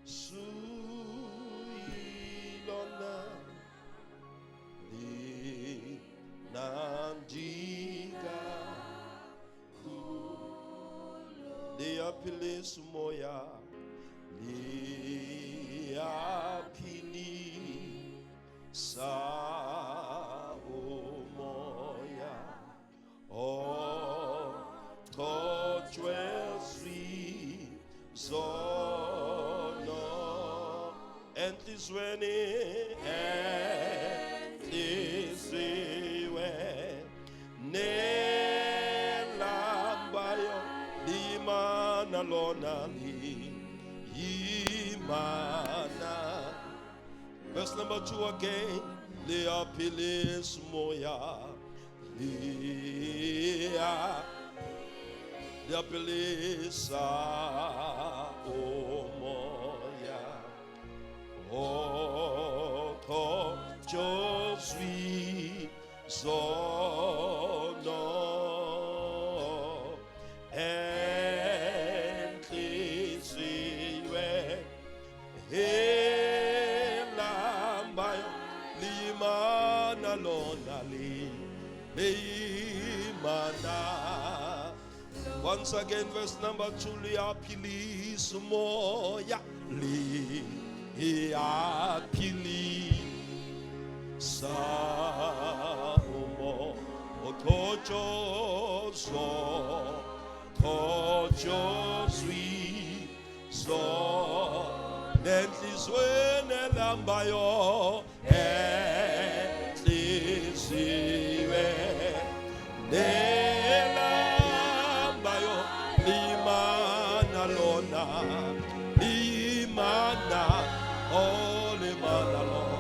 Suilona Li Nandiga Dia Pilis Moya Lia Pili Sa Moya Oh Tochwesi Zono and this when and this way Nelambayo Limana Lonali Yimana. Verse number 2 again. Lea Pilis Moya Lea Pilis Moya Oh Josui Zono and Lisiwe Helambayo Limana Lonali Limana. Once again, verse number 2, Lia Pilis Moya Lia Pilis Samo Otojo So Tojo Sui So Nentlis Wene Lambayo Entlis Iwe Nelambayo Limana Lona Limana Oh Limana Lona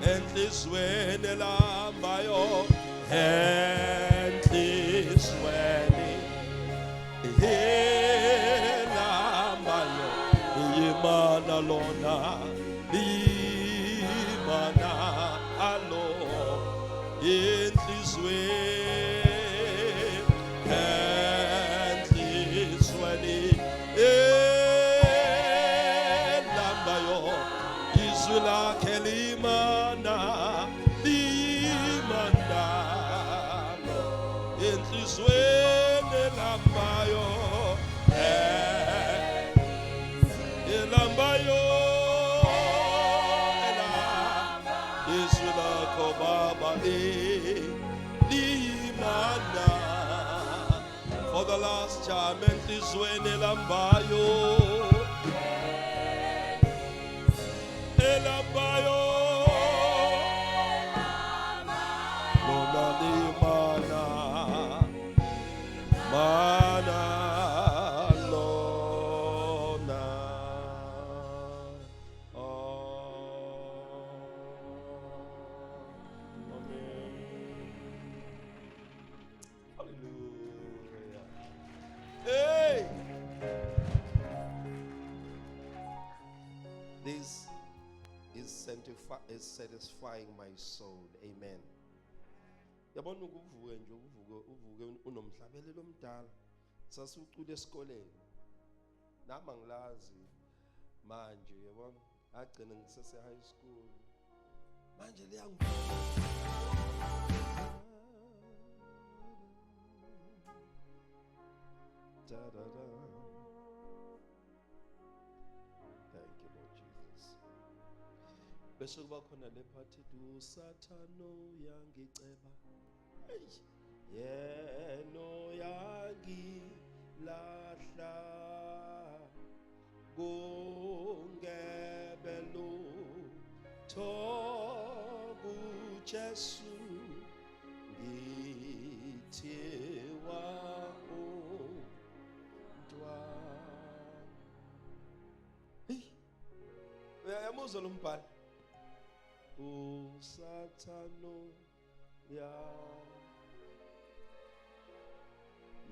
Endless when the lambayo, endless when the lambayo, Yimana Lona, Yimana Alo, endless when, endless when the lambayo, Isula Kelima. For the last time, and this way, Elambayo, Elambayo, Lona Limana, Mana Lona. Amen. Hallelujah. Hey! This is satisfying my soul. Amen. Yabona ukuvuka nje uvuke unomhlabelelo omdala sasucula esikoleni nama ngilazi manje yabona agcina ngisese high school manje Thank you, Lord Jesus. Bese kuba khona le party du Sathano yangiceba. Yeno yangilahla kungebelo thoku Jesu ngithiwa uyamuzwa lo mbhalo uSathano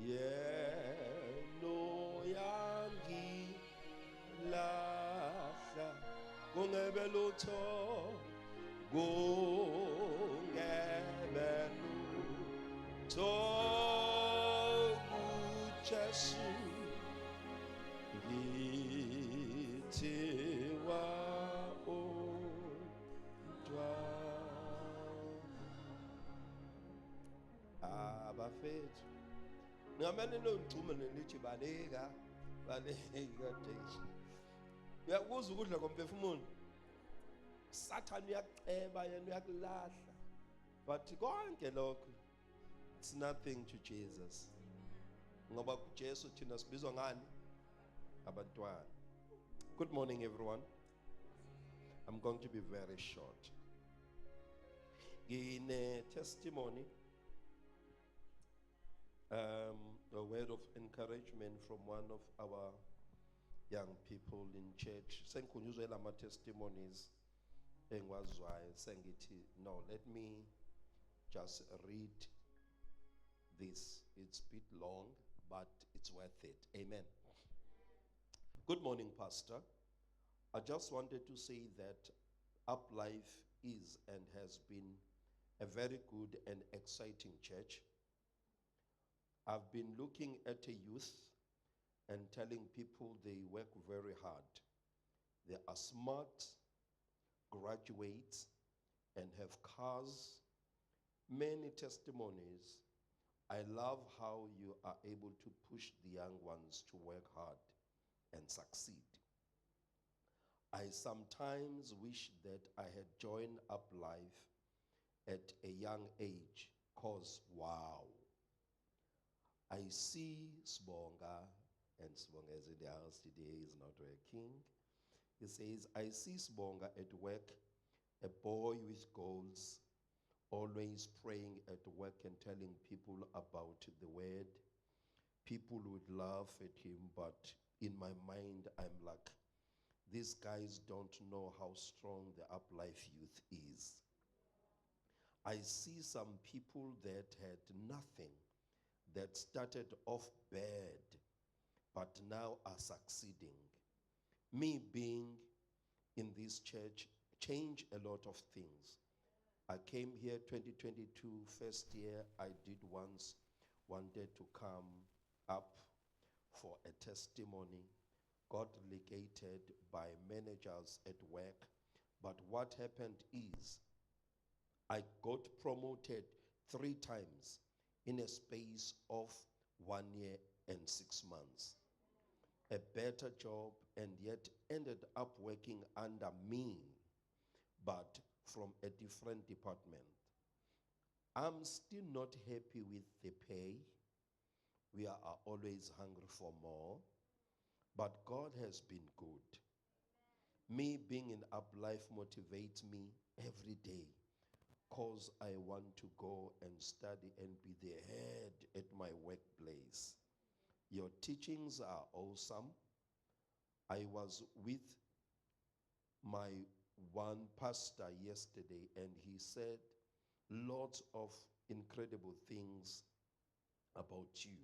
yeno yangilahla kungebelutho kungebelutho kuJesu bafethu. Ngamane noncume nelithi baleka Jesu. Uyakuzwa ukudla komphefumulo. Satan uyaceba yena uyakulahla. But konke lokho it's nothing to Jesus. Ngoba kuJesu thina sibizwa ngani? Abantwana. Good morning everyone. I'm going to be very short. Gine testimony, a word of encouragement from one of our young people in church. Sengikhunjuzwe lama testimonies engwazwayo sengithi no, let me just read this. It's a bit long, but it's worth it. Amen. Good morning, Pastor. I just wanted to say that Uplife is and has been a very good and exciting church. I've been looking at a youth and telling people they work very hard. They are smart, graduates, and have cars. Many testimonies. I love how you are able to push the young ones to work hard and succeed. I sometimes wish that I had joined Uplife at a young age, cause wow. I see Sibonga, and Sibonga is in the house today, is not working. He says, I see Sibonga at work, a boy with goals, always praying at work and telling people about the word. People would laugh at him, but in my mind, I'm like, these guys don't know how strong the Uplife youth is. I see some people that had nothing, that started off bad, but now are succeeding. Me being in this church changed a lot of things. I came here 2022, first year I did wanted to come up for a testimony. Got relegated by managers at work. But what happened is I got promoted 3 times in a space of 1 year and 6 months. A better job, and yet ended up working under me, but from a different department. I'm still not happy with the pay. We are always hungry for more. But God has been good. Me being in Uplife motivates me every day because I want to go and study and be the head at my workplace. Your teachings are awesome. I was with my one pastor yesterday and he said lots of incredible things about you.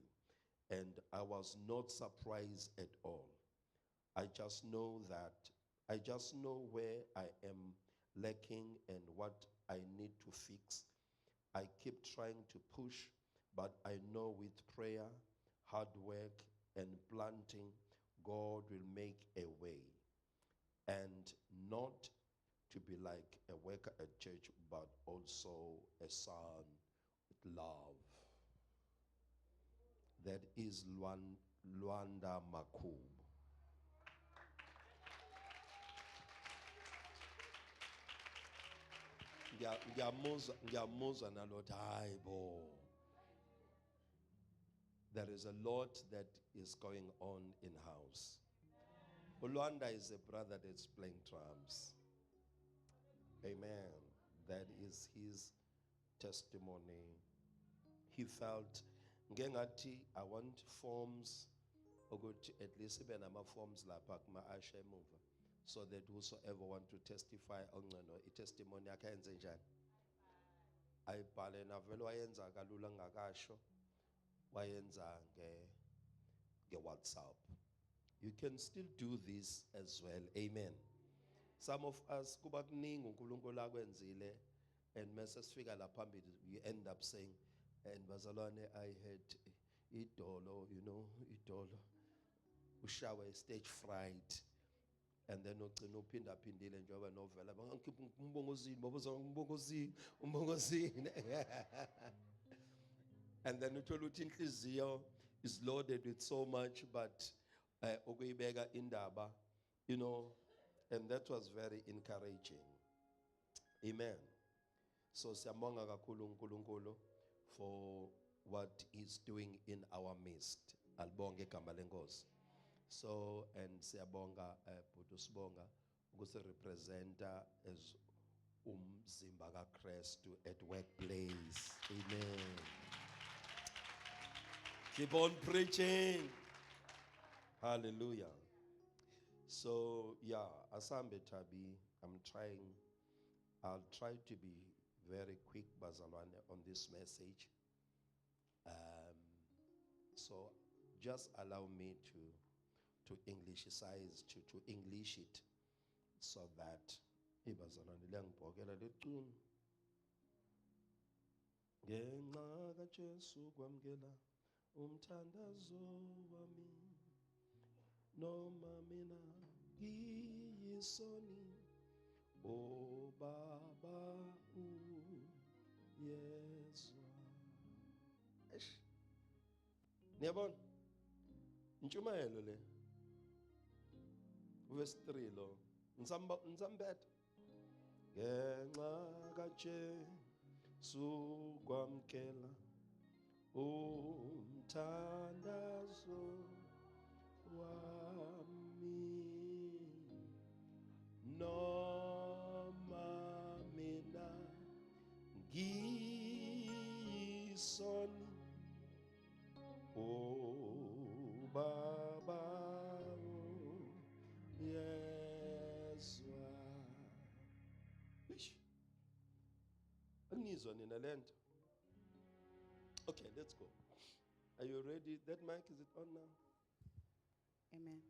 And I was not surprised at all. I just know where I am lacking and what I need to fix. I keep trying to push, but I know with prayer, hard work, and planting, God will make a way. And not to be like a worker at church, but also a son with love. That is Luanda Makub. There is a lot that is going on in house. Luanda is a brother that's playing drums. Amen. That is his testimony. He felt ngengathi I want forms ukuthi at least ibe nama forms lapha kuma asha emuva so that whosoever want to testify ongcono i-testimony yakhe ayenze njani ayibhale navele wayenza kalula ngakasho wayenza nge WhatsApp. You can still do this as well. Amen. Some of us kuba kuningi uNkulunkulu akwenzile and mase sifika la phambili we end up saying and bazalwane I had idolo, idolo ushawe stage fright and then ugcina uphinda phindile njengoba novela bangikhipha umbongozini babuza umbongozini And then uthola ukuthi inhliziyo is loaded with so much, but ukuyibeka indaba, you know, and that was very encouraging. Amen. So siyabonga kakhulu uNkulunkulu for what he's doing in our midst. Alibonge igama lenkosi. So and siyabonga Bhuti Sibonga ukuthi representa as umzimba kaKristu at workplace. Amen. Keep on preaching. Hallelujah. So yeah, Asambe Tabi, I'll try to be very quick, Bazalwane, on this message. So just allow me to Englishicize, to English it, so that ibazalwane liyangibhokela lecun. Ngenxa kaJesu kwamkela umthandazo wami, noma mina ngiyisoni, o Baba uyezwa. Eish. Niyabona? Intshumayelo le. Verse 3 lo. Ngisambethe. Ngenxa kaJesu kwamkela umthandazo wami, noma mina ngiyisoni, o Baba uyezwa. Ish. Anizwa nina lento. Okay, let's go. Are you ready? That mic, is it on now? Amen.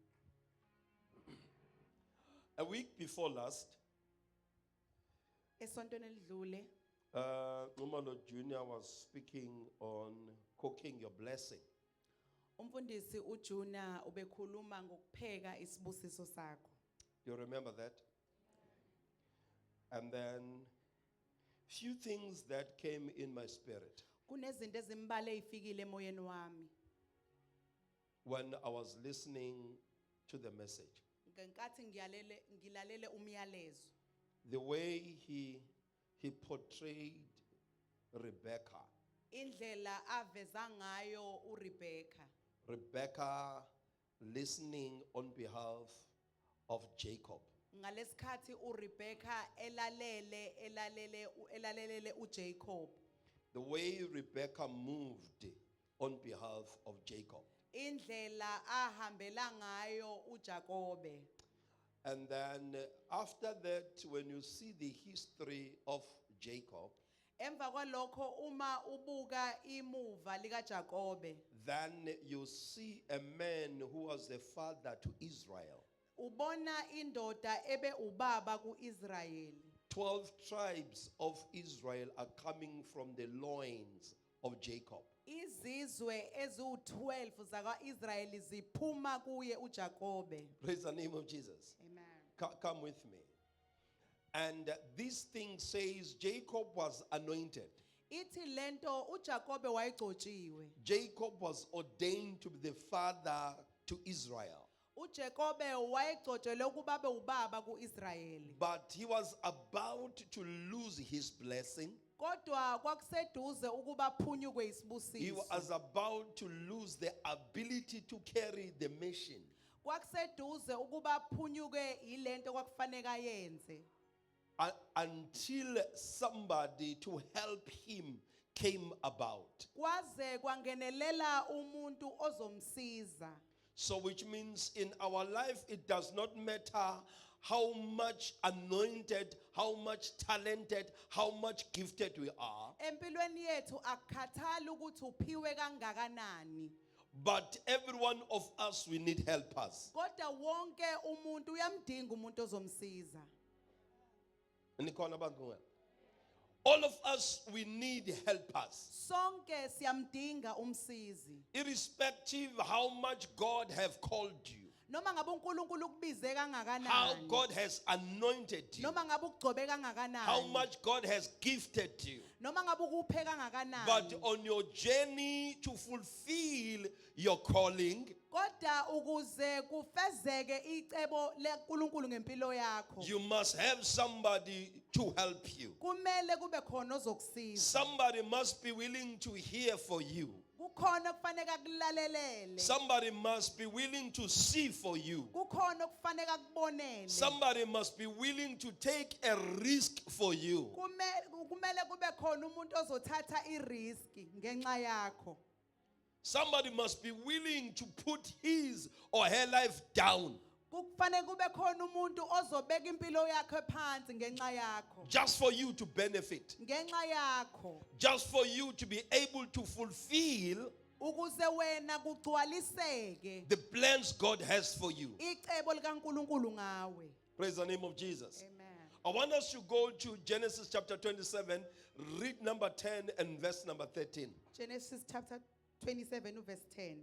A week before last, Esontweni elidlule Umalo Junior was speaking on cooking your blessing. umfundisi uJuna ubekhuluma ngokupheka isibusiso sakho. You remember that? And then few things that came in my spirit Kunezinto ezimbale ezifikile emoyeni wami when I was listening to the message. ngenkathi ngilalele umyalezo. The way he portrayed Rebecca. Indlela aveza ngayo uRebecca. Rebecca listening on behalf of Jacob. Ngalesikhathi uRebecca elalele uJacob. The way Rebecca moved on behalf of Jacob. Indlela ahambela ngayo uJakobe. And then after that, when you see the history of Jacob, Emva kwalokho uma ubuka imuva likaJakobe, then you see a man who was the father to Israel. ubona indoda ebe ubaba kuIsrayeli. 12 tribes of Israel are coming from the loins of Jacob. Izizwe ezu12 zakwaIsrayeli ziphuma kuye uJakobe. Praise the name of Jesus. Amen. Come with me. And this thing says Jacob was anointed. Ithi lento uJakobe wayegcotshiwe. Jacob was ordained to be the father to Israel. uJakobe wayegcotshelwe ukuba abe ubaba kuIsrayeli. But he was about to lose his blessing. Kodwa kwakuseduze ukuba phunyukwe He isibusiso. was about to lose the ability to carry the mission. Kwakuseduze ukuba phunyukwe ilento kwakufanele ayenze. Until somebody to help him came about. Kwaze kwangenelela umuntu ozomsiza. So which means in our life, it does not matter how much anointed, how much talented, how much gifted we are. Empilweni yethu akukhathali ukuthi uphiwe kangakanani. But every one of us, we need helpers. Kodwa wonke umuntu uyamdinga umuntu ozomsiza. All of us, we need helpers. Sonke siyamdinga umsizi. Irrespective how much God have called you. noma ngabe uNkulunkulu ukubize how kangakanani God has anointed you, noma ngabe ukugcobe how kangakanani much God has gifted you. noma ngabe ukuphe But kangakanani on your journey to fulfill your calling, kodwa ukuze kufezeke icebo leNkulunkulu ngempilo yakho you must have somebody to help you. kumele kube khona ozokusiza Somebody must be willing to hear for you. kukhona okufanele akulalelele Somebody must be willing to see for you. kukhona okufanele akubonele Somebody must be willing to take a risk for you. kumele kube khona umuntu ozothatha irisk ngenxa yakho Somebody must be willing to put his or her life down kufanele kube khona umuntu ozobeka impilo yakhe phansi ngenxa yakho just for you to benefit, ngenxa yakho just for you to be able to fulfill ukuze wena kugcwaliseke the plans God has for you. icebo likaNkuluNkulu ngawe Praise the name of Jesus. amen I want us to go to Genesis chapter 27, read number 10 and verse number 13. Genesis chapter 27 verse 10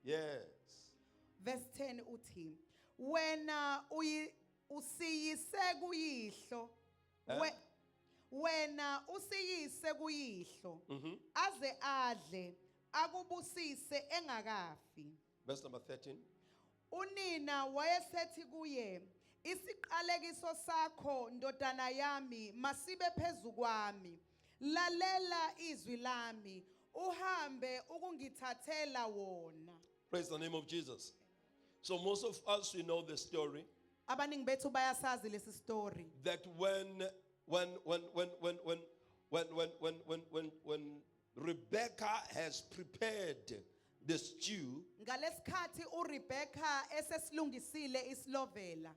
Yes. verse 10 uthi wena usiyise kuyihlo wena usiyise kuyihlo aze adle akubusise engakafi Verse number 13. unina wayesethi kuye isiqalekiso sakho ndodana yami masibe phezukwami lalela izwi lami uhambe ukungithathela wona. Praise the name of Jesus. So most of us, we know the story Abaningi bethu bayasazi lesi story that when Rebecca has prepared the stew, ngalesikhathi uRebecca esesilungisile islovela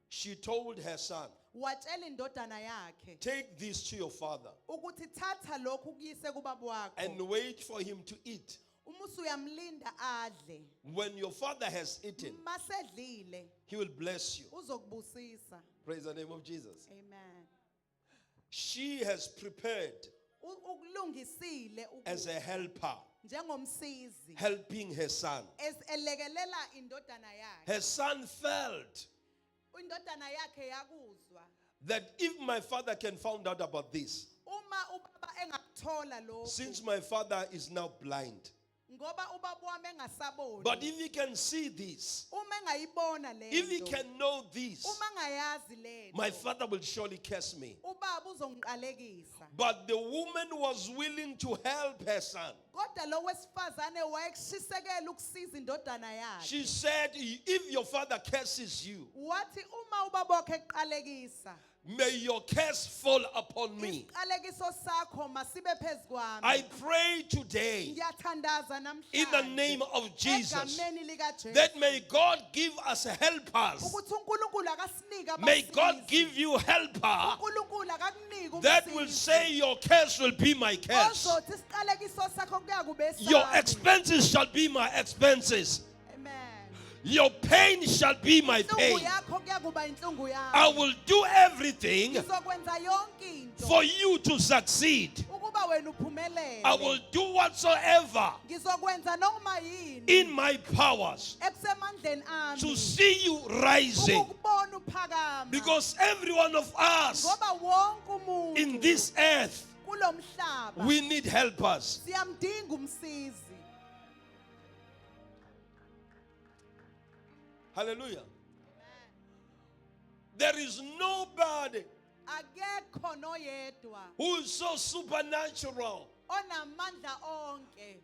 she told her son, watshela indodana yakhe take this to your father ukuthi thatha lokhu kuyise kubaba wakho and wait for him to eat. umusu uyamlinda adle When your father has eaten, masedlile he will bless you. uzokubusisa. Praise the name of Jesus. Amen. She has prepared Ukulungisile as a helper, njengomsizi helping her son. elekelela indodana yakhe. Her son felt Indodana yakhe yakuzwa that if my father can find out about this, uma ubaba engakuthola lokho since my father is now blind, ngoba ubaba wami engasaboni but if he can see this, uma engayibona if he lento can know this, uma ngayazi lento my father will surely curse me. ubaba uzongiqalekisa. But the woman was willing to help her son. Kodwa lo wesifazane wayekushisekela ukusiza indodana yakhe. She said, if your father curses you, Wathi uma ubaba wakhe eqalekisa may your curse fall upon me. isiqalekiso sakho masibe phezukwami. I pray today Ngiyathandaza namhlanje in the name of Jesus egameni likaJesu that may God give us helpers. ukuthi uNkulunkulu akasinike May God abasizi. give you helper uNkulunkulu akakunike that will umsizi. say your curse will be my curse. Ozothi isiqalekiso sakho kuya kube Your sami. expenses shall be my expenses. Amen. Your pain shall be my Inhlungu pain. yakho kuya kuba inhlungu I yami. will do everything Ngizokwenza yonke into for you to succeed. ukuba wena uphumelele. I will do whatsoever Ngizokwenza noma yini in my powers ekusemandleni to ami see you rising. ukubona uphakama. Because every one of us Ngoba wonke umuntu in this earth, kulomhlaba we need helpers. siyamdinga umsizi. Hallelujah. There is nobody Akekho noyedwa who is so supernatural onamandla onke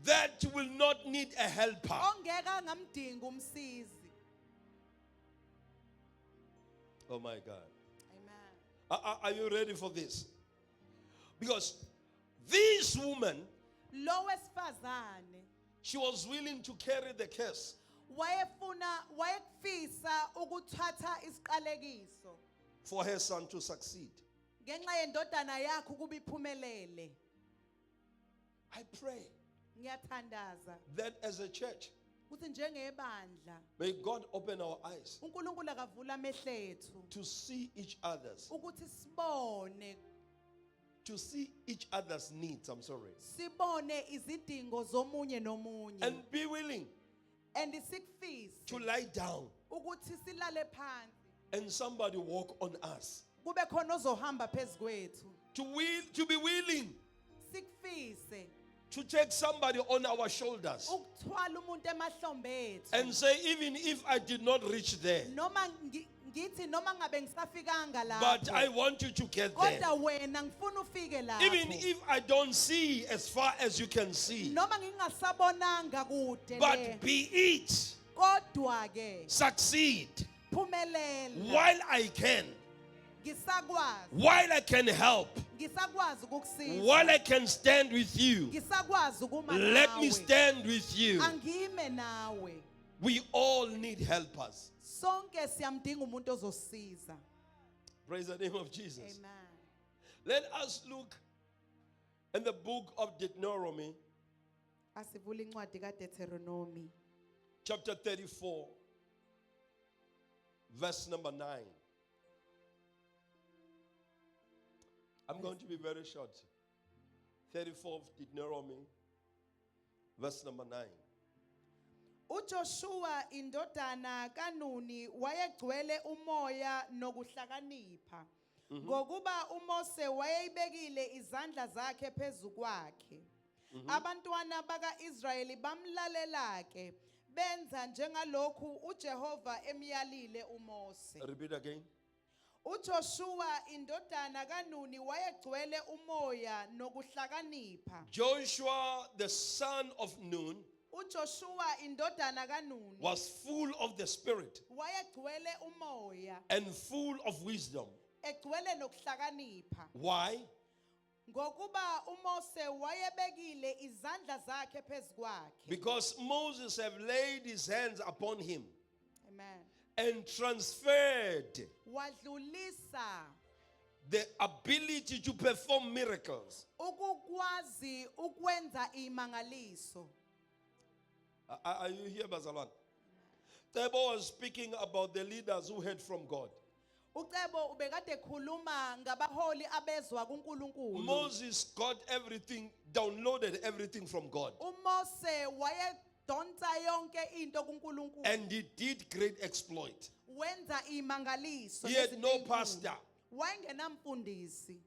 that will not need a helper. ongeke angamdinga umsizi. Oh my God. Amen. Are you ready for this? Because this woman, Lo wesifazane she was willing to carry the curse wayekufisa ukuthatha isiqalekiso for her son to succeed. ngenxa yendodana yakhe ukuba iphumelele. I pray Ngiyathandaza that as a church, ukuthi njengebandla may God open our eyes uNkulunkulu akavula amehlo ethu to see each other's, ukuthi sibone needs. I'm sorry. sibone izidingo zomunye nomunye And be willing and sikufise to lie down ukuthi silale phansi and somebody walk on us. kube khona ozohamba phezukwethu To be willing sikufise to take somebody on our shoulders ukuthwala umuntu emahlombe ethu and say, even if I did not reach there, noma ngithi noma ngabe ngisafikanga but I lapho want you to get there. kodwa wena ngifuna ufike Even lapho if I don't see as far as you can see, noma ngingasabonanga kude le but be it, kodwa ke succeed phumelela while I can, ngisakwazi while I can help, ngisakwazi ukukusiza while I can stand with you. ngisakwazi ukuma Let me nawe stand with you. angime nawe We all need helpers. sonke siyamdinga umuntu ozosiza Praise the name of Jesus. amen Let us look in the book of Deuteronomy, asivula incwadi kaDeuteronomy chapter 34, verse number 9. I'm going to be very short. 34 of Deuteronomy, verse number 9. uJoshua indodana kaNuni wayegcwele umoya nokuhlakanipha ngokuba uMose wayeyibekile izandla zakhe phezukwakhe abantwana bakaIsrayeli bamlalela ke benza njengalokhu uJehova emyalile uMose Repeat again. uJoshua indodana kaNuni wayegcwele umoya nokuhlakanipha Joshua, the son of Nun, uJoshua indodana kaNuni was full of the Spirit wayegcwele umoya and full of wisdom. egcwele nokuhlakanipha Why? ngokuba uMose wayebekile izandla zakhe phezukwakhe Because Moses have laid his hands upon him amen and transferred wadlulisa the ability to perform miracles. ukukwazi ukwenza imangaliso Are you here, Bazalwan? Tebo was speaking about the leaders who heard from God. ucebo ubekade khuluma ngabaholi abezwa kuNkulunkulu Moses got everything, downloaded everything from God. uMose wayedonsa yonke into kuNkulunkulu And he did great exploit. wenza imangaliso He had nezinto no ezinkulu. pastor. wayengenamfundisi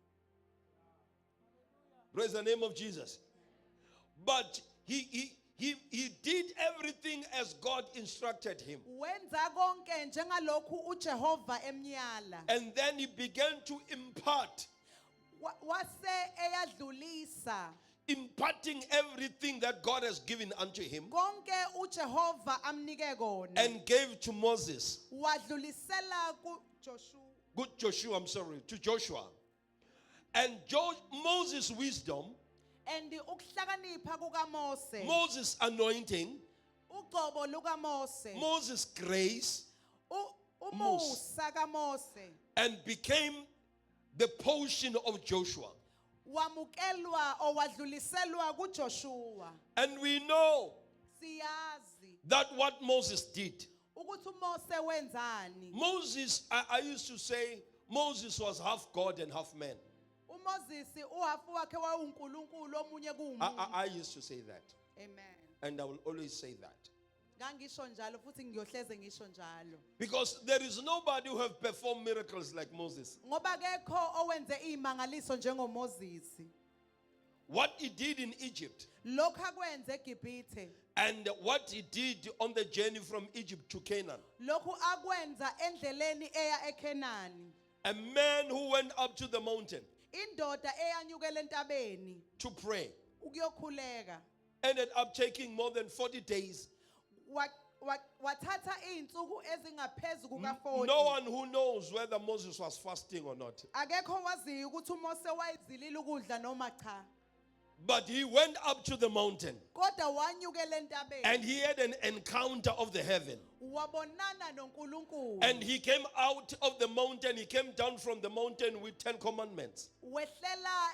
Praise the name of Jesus. But he did everything as God instructed him. wenza konke njengalokhu uJehova emnyala And then he began to impart, wase eyadlulisa imparting everything that God has given unto him konke uJehova amnike kona and gave to Moses. wadlulisela kuJoshua Good Joshua, I'm sorry, to Joshua. And Moses' wisdom, and ukuhlakanipha kukaMose Moses' anointing, ugcobo lukaMose Moses' grace, umusa kaMose and became the portion of Joshua. wamukelwa owadluliselwa kuJoshua And we know siyazi that what Moses did. ukuthi uMose wenzani Moses, I used to say, Moses was half God and half man. uMoses uhafu wakhe wawuNkulunkulu omunye kuwumuntu I used to say that. amen And I will always say that. ngangisho njalo futhi ngiyohleze ngisho njalo Because there is nobody who have performed miracles like Moses. ngoba kekho owenze imangaliso njengoMoses What he did in Egypt lokho akwenze eGibhithe and what he did on the journey from Egypt to Canaan. lokhu akwenza endleleni eya eKhenani A man who went up to the mountain indoda eyanyukela entabeni to pray ukuyokhuleka ended up taking more than 40 days. wathatha izinsuku ezingaphezulu kuka40 No one who knows whether Moses was fasting or not. akekho waziyo ukuthi uMose wayezilile ukudla noma cha But he went up to the mountain kodwa wanyukela entabeni and he had an encounter of the heaven. wabonana noNkulunkulu And he came out of the mountain, he came down from the mountain with 10 commandments. wehlela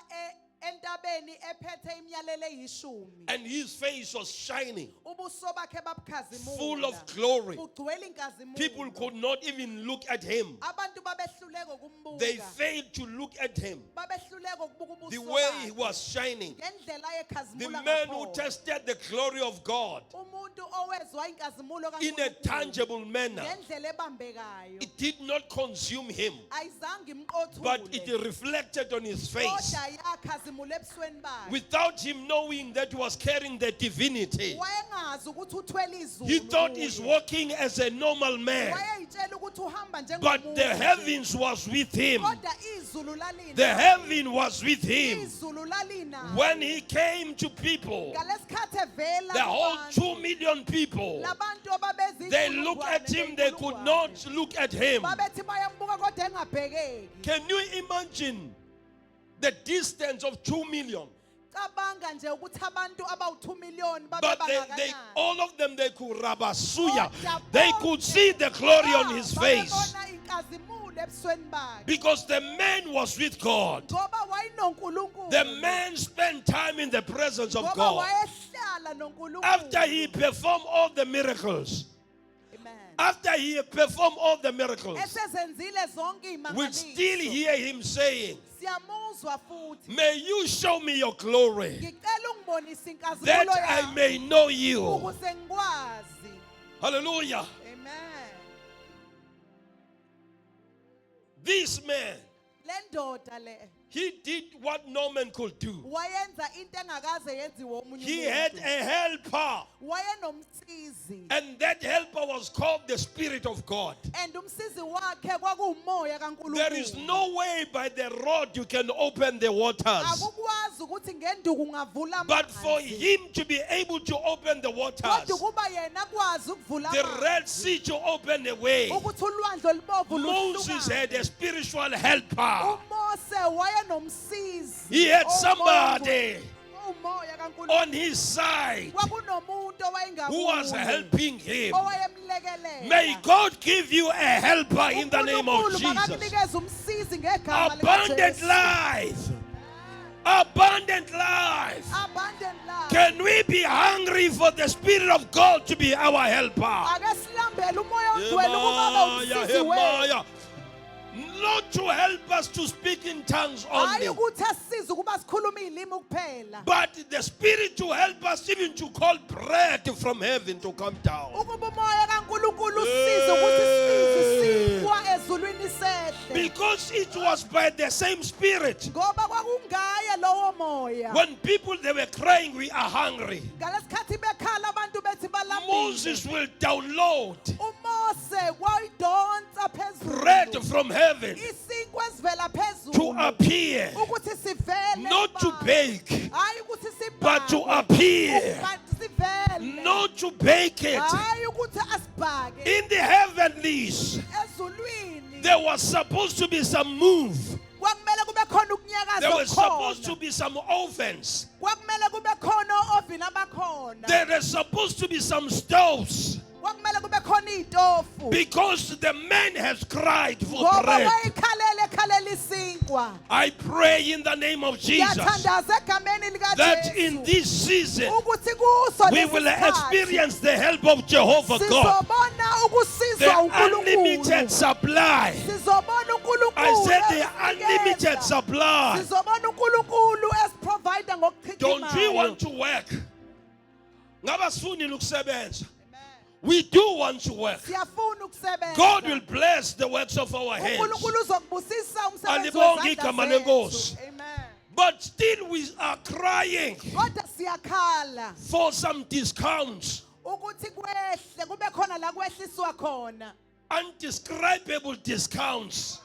entabeni ephethe imiyalelo eyishumi And his face was shining, ubuso bakhe babukhazimula full of glory. bugcwele inkazimulo People could not even look at him. abantu babehluleka ukumbuka They failed to look at him. babehluleka ukubuka The ubuso way he bakhe was shining. ngendlela The ayekhazimula man who ngakhona tested the glory of God. umuntu umuntu owezwa inkazimulo in a kaNkulunkulu tangible manner. ngendlela ebambekayo It did not consume him, ayizange but it imqothule reflected on his face. kodwa yakhazimula ebusweni bakhe Without him knowing that he was carrying the divinity, wayengazi ukuthi uthwele izulu he thought he's kuye. walking as a normal man. wayeyitshela ukuthi uhamba But the njengomuntu heavens was with him. kodwa izulu lalina The heaven was with him. izulu lalina When he came to people, ngalesikhathi evela the whole kubantu, 2 million people, labantu ababezi they looked at him, they could not look at him. babethi bayambuka kodwa engabhekeki Can you imagine the distance of 2 million? cabanga nje ukuthi abantu abawu2 million babe But bangakanani all of them, they could rabasuya. Kodwa They bonke could see the glory on his face. babebona inkazimulo ebusweni bakhe Because the man was with God. ngoba wayenonkulunkulu The man spent time in the presence of ngoba God. wayehlala nonkulunkulu After he performed all the miracles, Amen. after he performed all the miracles, esezenzile zonke we still hear him saying, siyamuzwa futhi may you show me your glory, ngicela ungibonise that inkazimulo I yakho may know you. ukuze ngikwazi Hallelujah. amen This man, le ndoda le he did what no man could do. wayenza into engakaze yenziwe omunye He had umuntu a helper, wayenomsizi and that helper was called the Spirit of God. and umsizi wakhe kwakuwumoya There is kaNkulunkulu no way by the road you can open the waters. akukwazi ukuthi ngenduku ungavula But for amanzi him to be able to open the waters, kodwa kuba yena akwazi ukuvula the Red amanzi Sea to open the way, ukuthi ulwandle olubovu Moses had a spiritual helper. uMose wayenomsizi He had owodwa, somebody umoya kaNkulunkulu on his side kwakunomuntu who was owayengakuye helping him. owayemlekelela May God give you a helper in the name of uNkulunkulu Jesus. makakunikeze umsizi ngegama Abundant likaJesu. life. Abundant life. Abundant life. Can we be hungry for the Spirit of God to be our helper? Ake silambele umoya ongcwele ukuba abe Hemaya, umsizi wethu. Hemaya. Not to help us to speak in tongues only, hayi ukuthi asisize ukuba sikhulume izilimi kuphela but the Spirit to help us even to call bread from heaven to come down. ukuba umoya kaNkulunkulu usize ukuthi sisikwa ezulwini sehle Because it was by the same Spirit. ngoba kwakungaye lowo moya When people they were crying, we are hungry. ngalesikhathi bekhala abantu bethi balambile Moses will download uMose wayidonsa phezulu bread from heaven isinkwa esivela phezulu to appear, ukuthi sivele not to kubantu. bake, hayi ukuthi sibhake but to appear, kanti sivele not to bake it. hayi ukuthi asibhake In the heavenlies, ezulwini there was supposed to be some move. kwakumele kube khona There ukunyakaza was supposed to khona be some ovens. kwakumele kube khona ovini abakhona There is supposed to be some stoves. kwakumele kube khona itofu Because the man has cried for ngoba bread. wayikhalele ekhalela isinkwa I pray in the name of Jesus yathandaza egameni that in likaJesu this season ukuthi kuso we lesi will sikhathi experience the help of Jehovah God. sizobona ukusizwa The unlimited uNkulunkulu supply. sizobona uNkulunkulu I said the esinikeza. unlimited supply. sizobona uNkulunkulu esiprovide Don't we want ngokuchichimayo to work? Ngabasifuni ukusebenza. We do want to work. siyafuna ukusebenza God will bless the works of our hands. uNkulunkulu uzokubusisa umsebenzi Alibonge wezandla igama zethu. lenkosi. Amen But still we are crying kodwa siyakhala for some discounts. ukuthi kwehle kube khona la kwehliswa khona Undescribable discounts.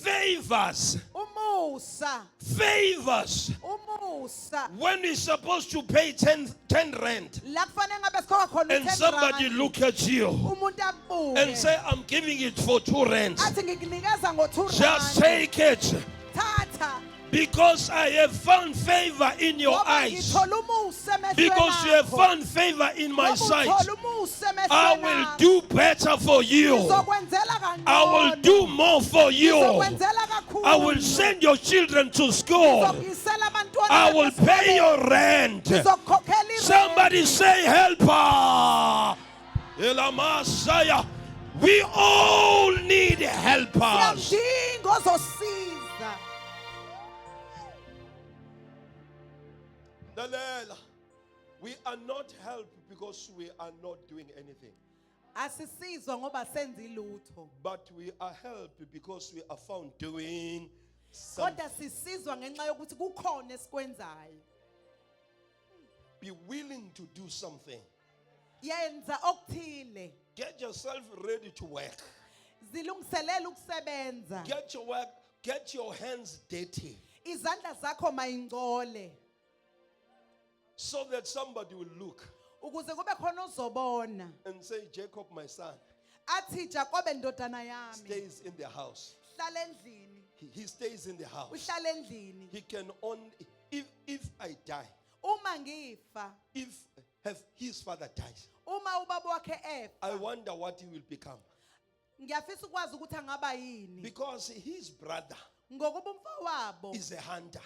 Favors. umusa Favors. umusa When we're supposed to pay 10 rand la kufanele ngabe sikhokha khona and somebody u10 look at you umuntu abuke and say, I'm giving it for 2 rand. athi ngikunikeza ngo2 Just take it thatha because I have found favor in your ngoba eyes. ngithola umusa emehlweni Because you have akho. found favor in my Ngoba sight. uthola umusa I emehlweni will akho. do better for you. Ngizokwenzela I will kangcono. do more for you. Ngizokwenzela kakhulu. I will send your children to school. Ngizokuyisela abantwana I will bakho pay your esikoleni. rent. Ngizokukhokhela irenti. Somebody say, helper. Elamasaya. We all need helpers. Siyamdinga ozosiza. Lalela. We are not helped because we are not doing anything. Asisizwa ngoba senzi lutho. But we are helped because we are found doing something. Kodwa sisizwa ngenxa yokuthi kukhona esikwenzayo. Be willing to do something. Yenza okuthile. Get yourself ready to work. Zilungiselela ukusebenza. Get your hands dirty. Izandla zakho mayingcole. So that somebody will look Ukuze kube khona ozobona. and say, Jacob, my son, Athi Jacob ndodana yami. stays in the house. Hlala endlini. He stays in the house. Uhlala endlini. He can only, if I die, Uma ngifa, if his father dies, uma ubaba wakhe efa, I wonder what he will become. ngiyafisa ukwazi ukuthi angaba yini. Because his brother Ngokuba umfowabo is a hunter.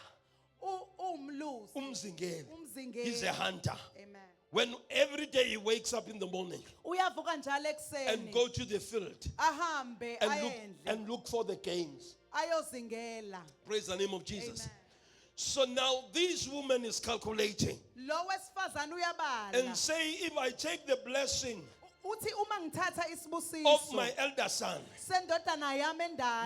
umlusi. Umzingeli. Umzingeli. He's a hunter. Amen. When every day he wakes up in the morning Uyavuka njalo and ekseni. go to the field Ahambe ayendle. and look for the gains. Ayozingela. Praise the name of Jesus. Amen. So now this woman is calculating Lo wesifazana uyabala. and say, if I take the blessing Uthi uma ngithatha of isibusiso my elder son, sendodana yami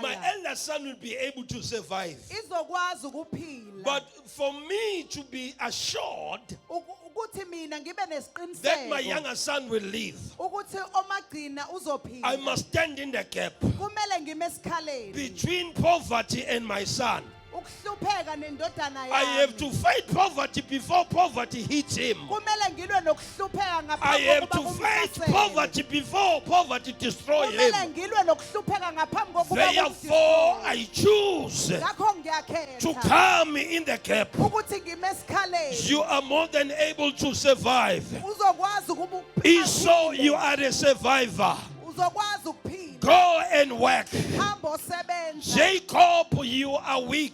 my endala elder son will be able to survive. izokwazi ukuphila. But for me to be assured Ukuthi mina ngibe that my nesiqiniseko younger son will live, ukuthi omagcina uzophila. I must stand in the gap Kumele ngime esikhaleni. between poverty and my son. Ukuhlupheka nendodana I have yami. to fight poverty before poverty hits him. Kumele ngilwe nokuhlupheka I ngaphambi have kokuba to fight kumhlasele. poverty before poverty destroy Kumele him. ngilwe nokuhlupheka ngaphambi kokuba Therefore, kumdestroy. I choose Ngakho to ngiyakhetha come in the gap. ukuthi ngime esikhaleni. You are more than able to survive. Uzokwazi ukuba Esau, uphile. you are a survivor. Uzokwazi ukuphila. Go and work. Hamba osebenza. Jacob, you are weak.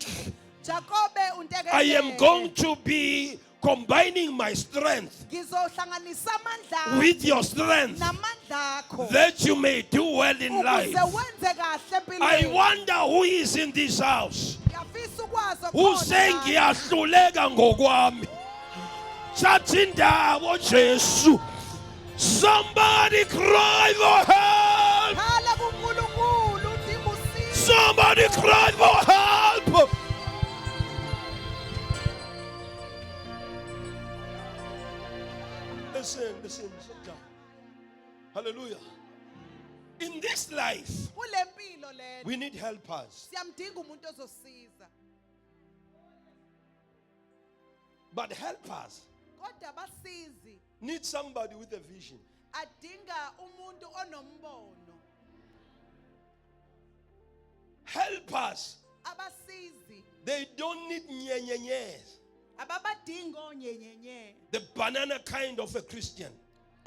Jacobe unteketele. I am going to be combining my strength Ngizohlanganisa amandla with your strength namandla akho. that you may do well in life. Ukuze wenze kahle empilweni. I wonder who is in this house Ngiyafisa ukwazi who khona saying la. ngiyahluleka ngokwami. Thatha indawo Jesu. Somebody cry for help. Khala kuNkulunkulu udinga usizo. Somebody cry for help. Listen, sit down. Hallelujah. In this life, Kule mpilo lena we need helpers. siyamdinga umuntu ozosiza. But helpers Kodwa abasizi need somebody with a vision. adinga umuntu onombono. Helpers, Abasizi they don't need nyenyenyes. ababadinga onyenyenye. The banana kind of a Christian.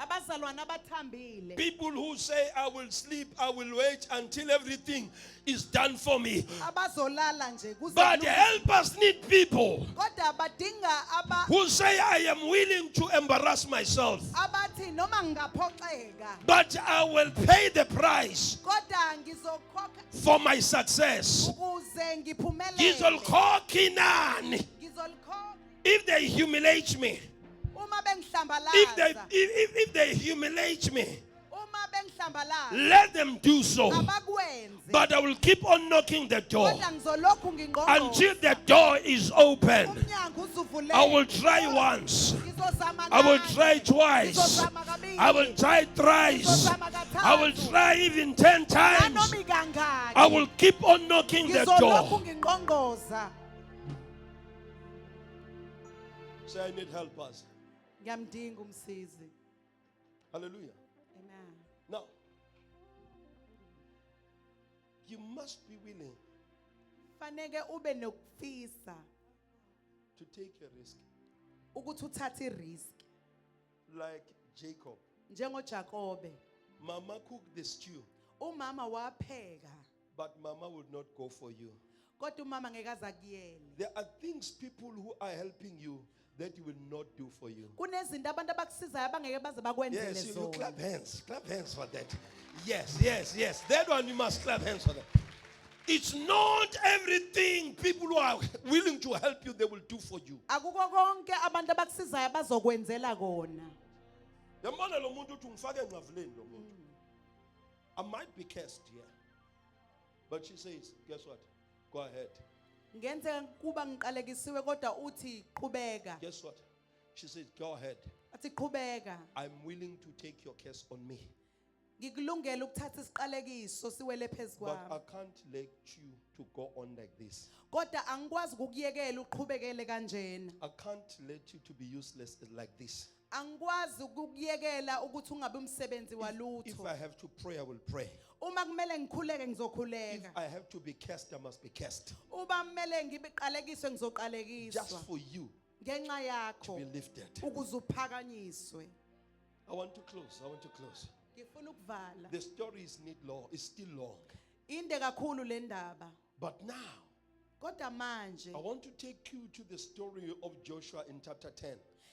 Abazalwana abathambile. People who say, I will sleep, I will wait until everything is done for me. Abazolala nje kuze But kulunge. helpers need people Kodwa badinga who say, I am willing to embarrass myself, abathi noma ngingaphoxeka but I will pay the price kodwa ngizokhokha for my success. ukuze ngiphumelele. Ngizolikhokha inani. Ngizolikhokha If they humiliate me, uma if bengihlambalaza. they humiliate me, Uma bengihlambalaza let them do so. abakwenze. But I will keep on knocking the door Kodwa ngizolokhu ngingqongqoza. until the door is open. Umnyango uzuvuleke. I will try once. Ngizozama I will kanye. try twice. Ngizozama kabili. I will try thrice. Ngizozama kathathu. I will try even 10 times. Nanoma ikangaki. I will keep on knocking the Ngizolokhu door. ngingqongqoza. Say, I need helpers. Ngiyamdinga umsizi. Hallelujah. Amen. Now, you must be willing Faneke ube nokufisa to take a risk. ukuthi uthathe irisk Like Jacob. njengoJakobe. Mama cooked the stew, Umama wapheka but Mama would not go for you. kodwa umama ngeke azakuyele. There are things people who are helping you that you will not do for you. Kunezinto abantu abakusizayo abangeke baze bakwenzele Yes, you zona. clap hands. Clap hands for that. Yes. That one you must clap hands for that. It's not everything people who are willing to help you, they will do for you. Akuko konke abantu abakusizayo bazokwenzela kona. Yabona lo muntu uthi ungifake engqavuleni lo muntu. I might be cursed here. But she says, guess what? Go ahead. Ngenzeka kuba ngiqalekisiwe kodwa uthi qhubeka. Guess what? She says, go ahead. Athi qhubeka. I'm willing to take your curse on me. Ngikulungela ukuthatha isiqalekiso siwele phezukwami. But I can't let you to go on like this. Kodwa angikwazi ukukuyekela uqhubekele kanjena. I can't let you to be useless like this. Angikwazi ukukuyekela ukuthi ungabe umsebenzi If walutho. I have to pray, I will pray. Uma kumele ngikhuleke If ngizokhuleka. I have to be cursed, I must be cursed. Uma kumele ngibiqalekiswe Just ngizoqalekiswa. for you Ngenxa to yakho be lifted. ukuze uphakanyiswe. I want to close. I want to close. Ngifuna ukuvala. The story is still long. Inde kakhulu le ndaba. But now, Kodwa manje I want to take you to the story of Joshua in chapter 10.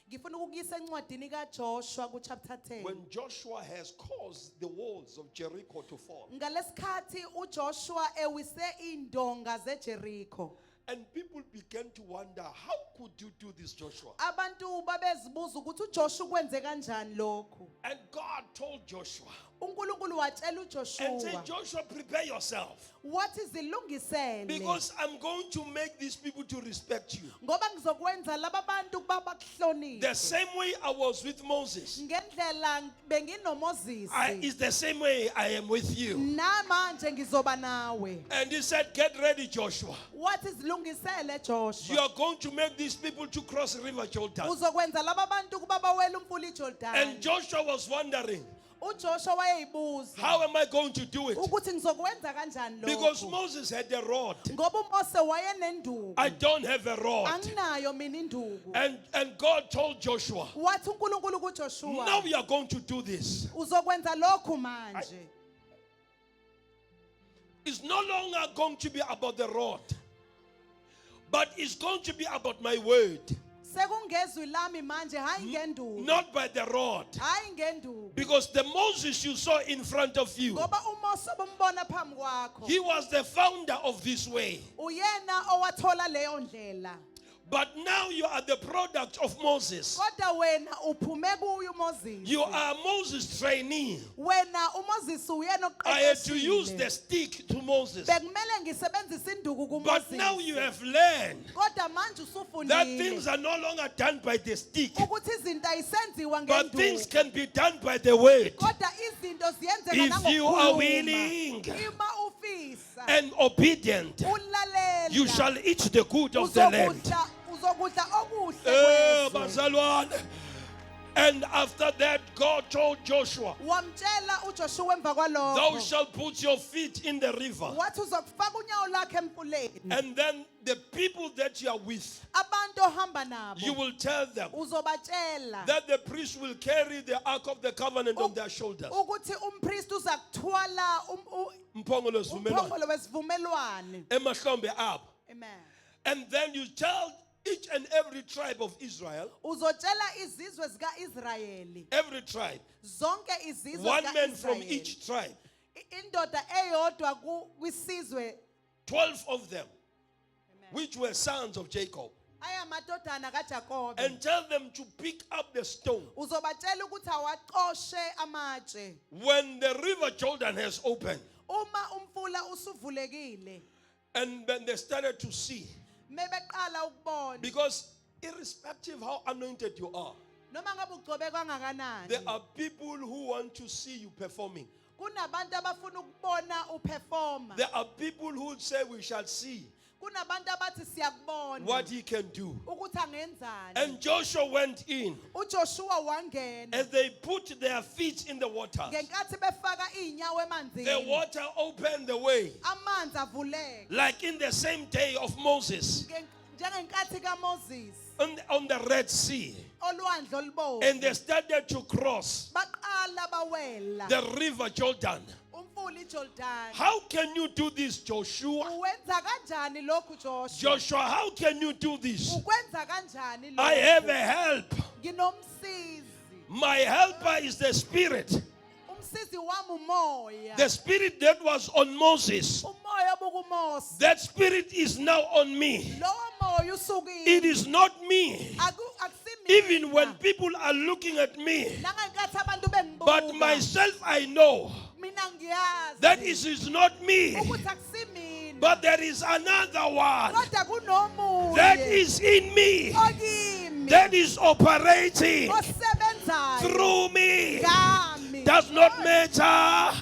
ngifuna ukuyisa encwadini kaJoshua ku chapter 10. When Joshua has caused the walls of Jericho to fall. Ngalesikhathi uJoshua ewise indonga zeJericho. And people began to wonder, how could you do this, Joshua? Abantu babezibuza ukuthi uJoshua kwenze kanjani lokho. And God told Joshua uNkulunkulu watshela and said, uJoshua Joshua, prepare yourself. wathi zilungisele Because I'm going to make these people to respect you. ngoba ngizokwenza laba bantu kuba bakuhloniphe. The same way I was with Moses Ngendlela benginomoses is the same way I am with you. namanje ngizoba nawe. And he said, get ready, Joshua. Wathi zilungisele You Joshua. are going to make these people to cross the river Jordan. Uzokwenza laba bantu kuba bawela umfula And iJordan. Joshua was wondering, uJoshua wayeyibuza how am I going to do it? ukuthi ngizokwenza kanjani Because lokho. Moses had a rod. Ngoba uMose wayenenduku. I don't have a rod. Anginayo mina induku. And God told Joshua, Wathi uNkulunkulu kuJoshua now we are going to do this. uzokwenza lokhu manje. It's no longer going to be about the rod, but it's going to be about my word. Sekungezwi lami manje hayi ngenduku. Not by the rod. Hayi ngenduku. Because the Moses you saw in front of you, Ngoba uMose bombona phambi kwakho. he was the founder of this way. Uyena owathola leyo ndlela. But now you are the product of Moses. Kodwa wena uphume kuyo uMoses. You are Moses' trainee. Wena uMoses uyena I had to use oqeqeshiwe. the stick to Moses. Bekumele ngisebenzise induku kuMoses. But now you have learned Kodwa manje that things usufundile are no longer done by the stick, ukuthi izinto ayisenziwa but things ngenduku. can be done by the word. Kodwa izinto ziyenzeka If you are nangokukhuluma. willing Ima ufisa and obedient, ulalela. you shall eat the good of the land. Uzokudla okuhle kwezwe. Bazalwane. And after that, God told Joshua, Wamtshela uJoshua emva kwalokho. thou shalt put your feet in the river. Wathi uzokufaka unyawo lakhe emfuleni. And then the people that you are with, Abantu ohamba nabo. you will tell them Uzobatshela that the priest will carry the ark of the covenant on their shoulders. ukuthi umpriest uza kuthwala Mphongolo sivumelwano. umphongolo wesivumelwano. Emahlombe abo. Amen. And then you tell each and every tribe of Israel, Uzotshela izizwe zikaIsrayeli. every tribe, Zonke izizwe one man from zikaIsrayeli. each tribe, Indoda eyodwa kwisizwe 12 of them, which were sons of Jacob, ayamadodana kaJakobe. and tell them to pick up the stone. Uzobatshela ukuthi awaqoshe amatshe. When the river Jordan has opened, Uma umfula usuvulekile, and then they started to see, mebeqala ukubona. because irrespective how anointed you are, Noma ngabe ugcobe kangakanani. there are people who want to see you performing. Kunabantu abafuna ukubona uperforma. There are people who say we shall see Kunabantu abathi siyakubona what he can do. ukuthi angenzani. And Joshua went in. uJoshua wangena. As they put their feet in the water, Ngenkathi befaka inyawo the emanzini. water opened the way. Amanzi avuleka. Like in the same day of Moses Njengenkathi kaMoses on the Red Sea. olwandle olubomvu. And they started to cross Baqala bawela the river Jordan. umfula iJordan. How can you do this, Joshua? Uwenza kanjani lokhu Joshua? Joshua, how can you do this? Ukwenza kanjani I have lokhu? a help. Nginomsizi. My helper is the Spirit. Umsizi wami umoya. The Spirit that was on Moses Umoya umoya obukuMose. That spirit is now on me. Lowo moya usukile. It is not me. Akusimina. Even when people are looking at me, Nangenkathi abantu bengibuka. but myself I know Mina ngiyazi. that is not me. Ukuthi akusimina. But there is another one Kodwa kunomunye. that is in me, Okimi. that is operating Osebenzayo. through me. Ngami. Does not matter.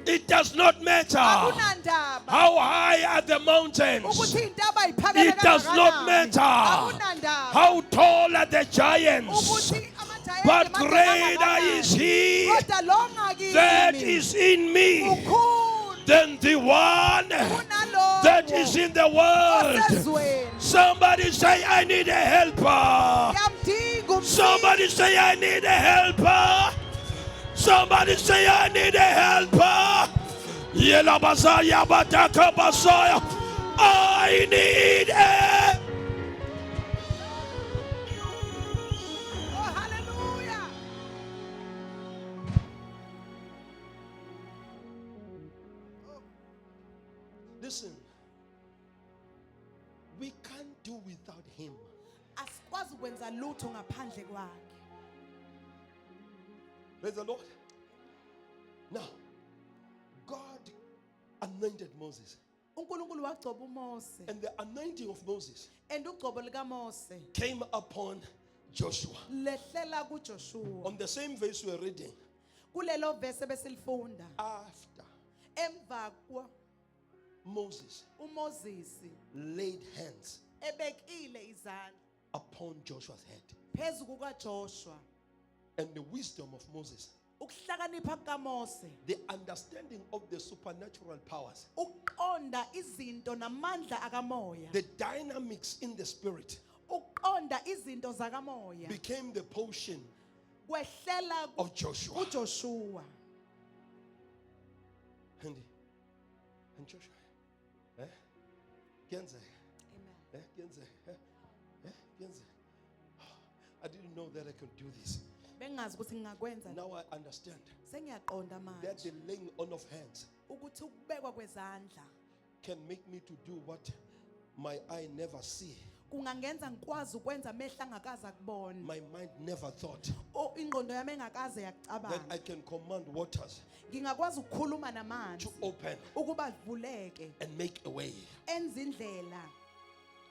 It does not matter Akunandaba. how high are the mountains. Ukuthi intaba iphakeme It does not kangakanani. matter Akunandaba. how tall are the giants. Ukuthi amajayeli But mancane greater kangakanani. is he Kodwa lo ngakimi. that is in me Ukhulu than the one kunalowo that is in the world. osezweni. Somebody say, I need a helper. Ngiyamdinga umsizi. Somebody say, I need a helper. Somebody say, I need a helper. Yelabazaya bataka basaya. I need a. Oh, hallelujah. Listen, we can't do without him. Asikwazi ukwenza lutho ngaphandle kwakhe. Praise the Lord. Now, God anointed Moses. uNkulunkulu wagcoba uMose. And the anointing of Moses And ugcobo likaMose came upon Joshua. lehlela kuJoshua. On the same verse we are reading, Kulelo verse besilifunda. after Emva kwa Moses uMoses laid hands ebekile izandla upon Joshua's head, phezu kukaJoshua. and the wisdom of Moses, Ukuhlakanipha kukaMose. the understanding of the supernatural powers, Uqonda izinto namandla akamoya. the dynamics in the spirit Uqonda izinto zakamoya. became the portion Kwehlela of Joshua. kuJoshua. And Joshua, Kenze, Amen. Kenze, Kenze. I didn't know that I could do this. Bengazi ukuthi ngingakwenza. Now I understand Sengiyaqonda that manje the laying on of hands ukuthi ukubekwa kwezandla can make me to do what my eye never see, kungangenza ngikwazi ukwenza amehla angakaza kubona. my mind never thought, Ingqondo yami engakaze that yacabanga. I can command waters Ngingakwazi ukukhuluma namanzi to open ukuba livuleke and make a way. enze indlela.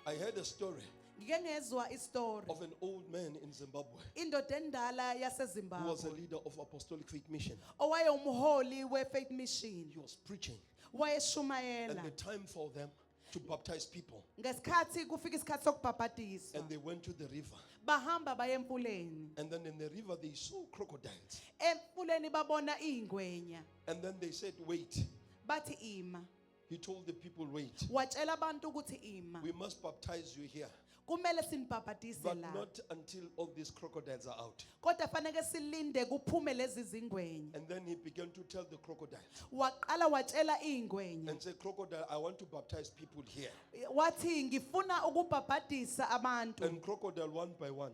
I heard a story Ngike ngezwa istory. of an old man in Zimbabwe Indoda endala who was a yaseZimbabwe leader of Apostolic Faith Mission. owayewumholi weFaith Mission. He was preaching, and Wayeshumayela the time for them to baptize people, ngesikhathi kufika isikhathi sokubhabhadisa. and they went to the river, Bahamba baye emfuleni. and then in the river they saw crocodiles, Emfuleni babona ingwenya. and then they said, wait. Bathi ima. He told the people, wait, Watshela abantu ukuthi ima. we must baptize you here, Kumele sinibhabhadise but la. not until all these crocodiles are out. Kodwa fanele silinde kuphume lezi zingwenya. And then he began to tell the crocodile Waqala watshela ingwenya. and said, crocodile, I want to baptize people here. Wathi ngifuna ukubhabhadisa abantu. And crocodile, one by one,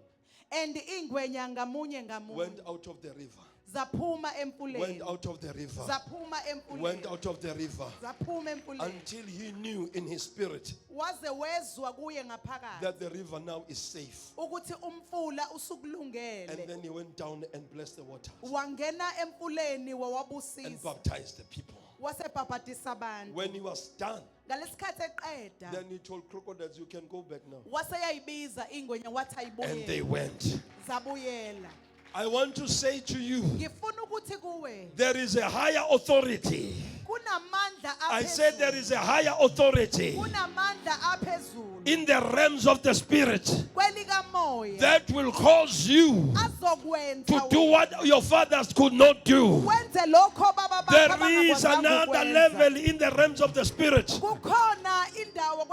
And ingwenya ngamunye went ngamunye out of the river, zaphuma went emfuleni. out of the river, Zaphuma went emfuleni. out of the river, Zaphuma emfuleni. until he knew in his spirit Waze wezwa kuye ngaphakathi that the river now is safe. ukuthi umfula And usukulungele. then he went down and blessed the waters Wangena emfuleni and wawabusisa. baptized the people. Wasebhabhadisa abantu. When he was done, Ngalesikhathi eqeda then he told crocodiles, you can go back now. waseyayibiza ingwenya wathi And they ayibuyele. went. Zabuyela. I want to say to you, Ngifuna ukuthi kuwe there is a higher authority. kunamandla I said there is a higher authority kunamandla aphezulu in the realms of the spirit kwelikamoya that will cause you azokwenza to do what your fathers could not do. wenze lokho baba bakho There is abangakwazanga another ukwenza. level in the realms of the spirit Kukhona indawo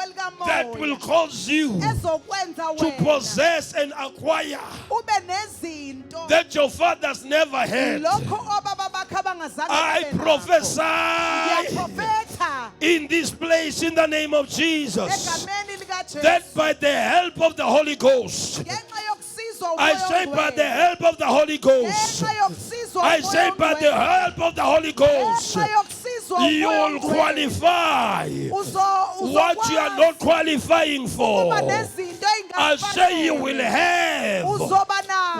that will kwelikamoya cause you ezokwenza to wena possess and acquire ube nezinto that your fathers never had. lokho obaba bakho abangazange I babe nakho. prophesy Ngiyaprofetha in this place in the name of Jesus egameni likaJesu that by the help of the Holy Ghost, ngenxa yokusizwa I umoya say by the ongcwele. help of the Holy Ghost, Ngenxa yokusizwa I umoya say by the ongcwele. help of the Holy Ghost, Ngenxa yokusizwa you will qualify what you are not qualifying for. I say you will have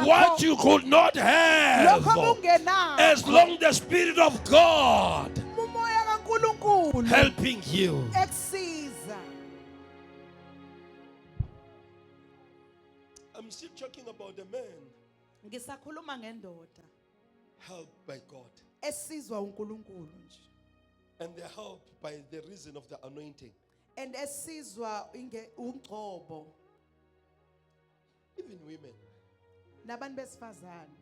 what you could not have as long the Spirit of God helping you. I'm still talking about the man Ngisakhuluma ngendoda helped by God esizwa uNkulunkulu nje and the help by the reason of the anointing. and esizwa ungcobo Even women nabantu besifazane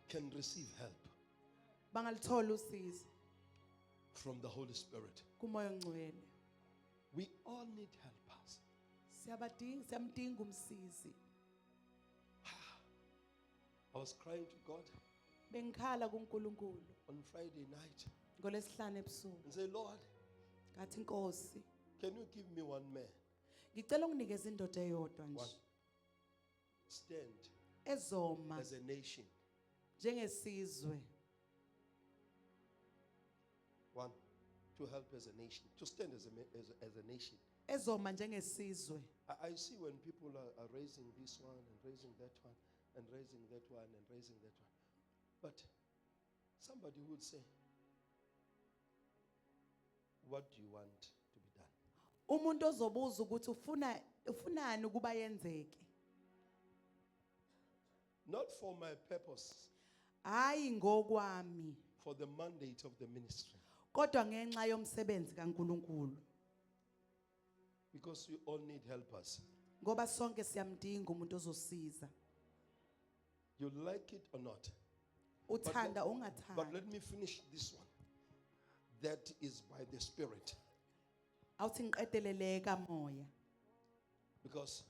can receive help bangalithola usizo from the Holy Spirit. kumoya ongcwele. We all need helpers. Siyamdinga umsizi. I was crying to God Bengikhala kuNkulunkulu on Friday night ngolesihlanu ebusuku. and say, Lord, Ngathi Nkosi, can you give me one man? ngicela unginikeze indoda eyodwa One. nje Stand ezoma as a nation. njengesizwe. One. To help as a nation. To stand as a nation. Ezoma njengesizwe. I see when people are raising this one and raising that one and raising that one and raising that one. But somebody would say, what do you want to be done? Umuntu ozobuza ukuthi ufunani ukuba yenzeke. Not for my purpose, Hayi ngokwami, for the mandate of the ministry. kodwa ngenxa yomsebenzi kaNkulunkulu. Because we all need helpers. Ngoba sonke siyamdinga umuntu ozosiza. You like it or not? Uthanda But ungathanda. let me finish this one. That is by the Spirit. Awuthi ngiqedelele kamoya. Because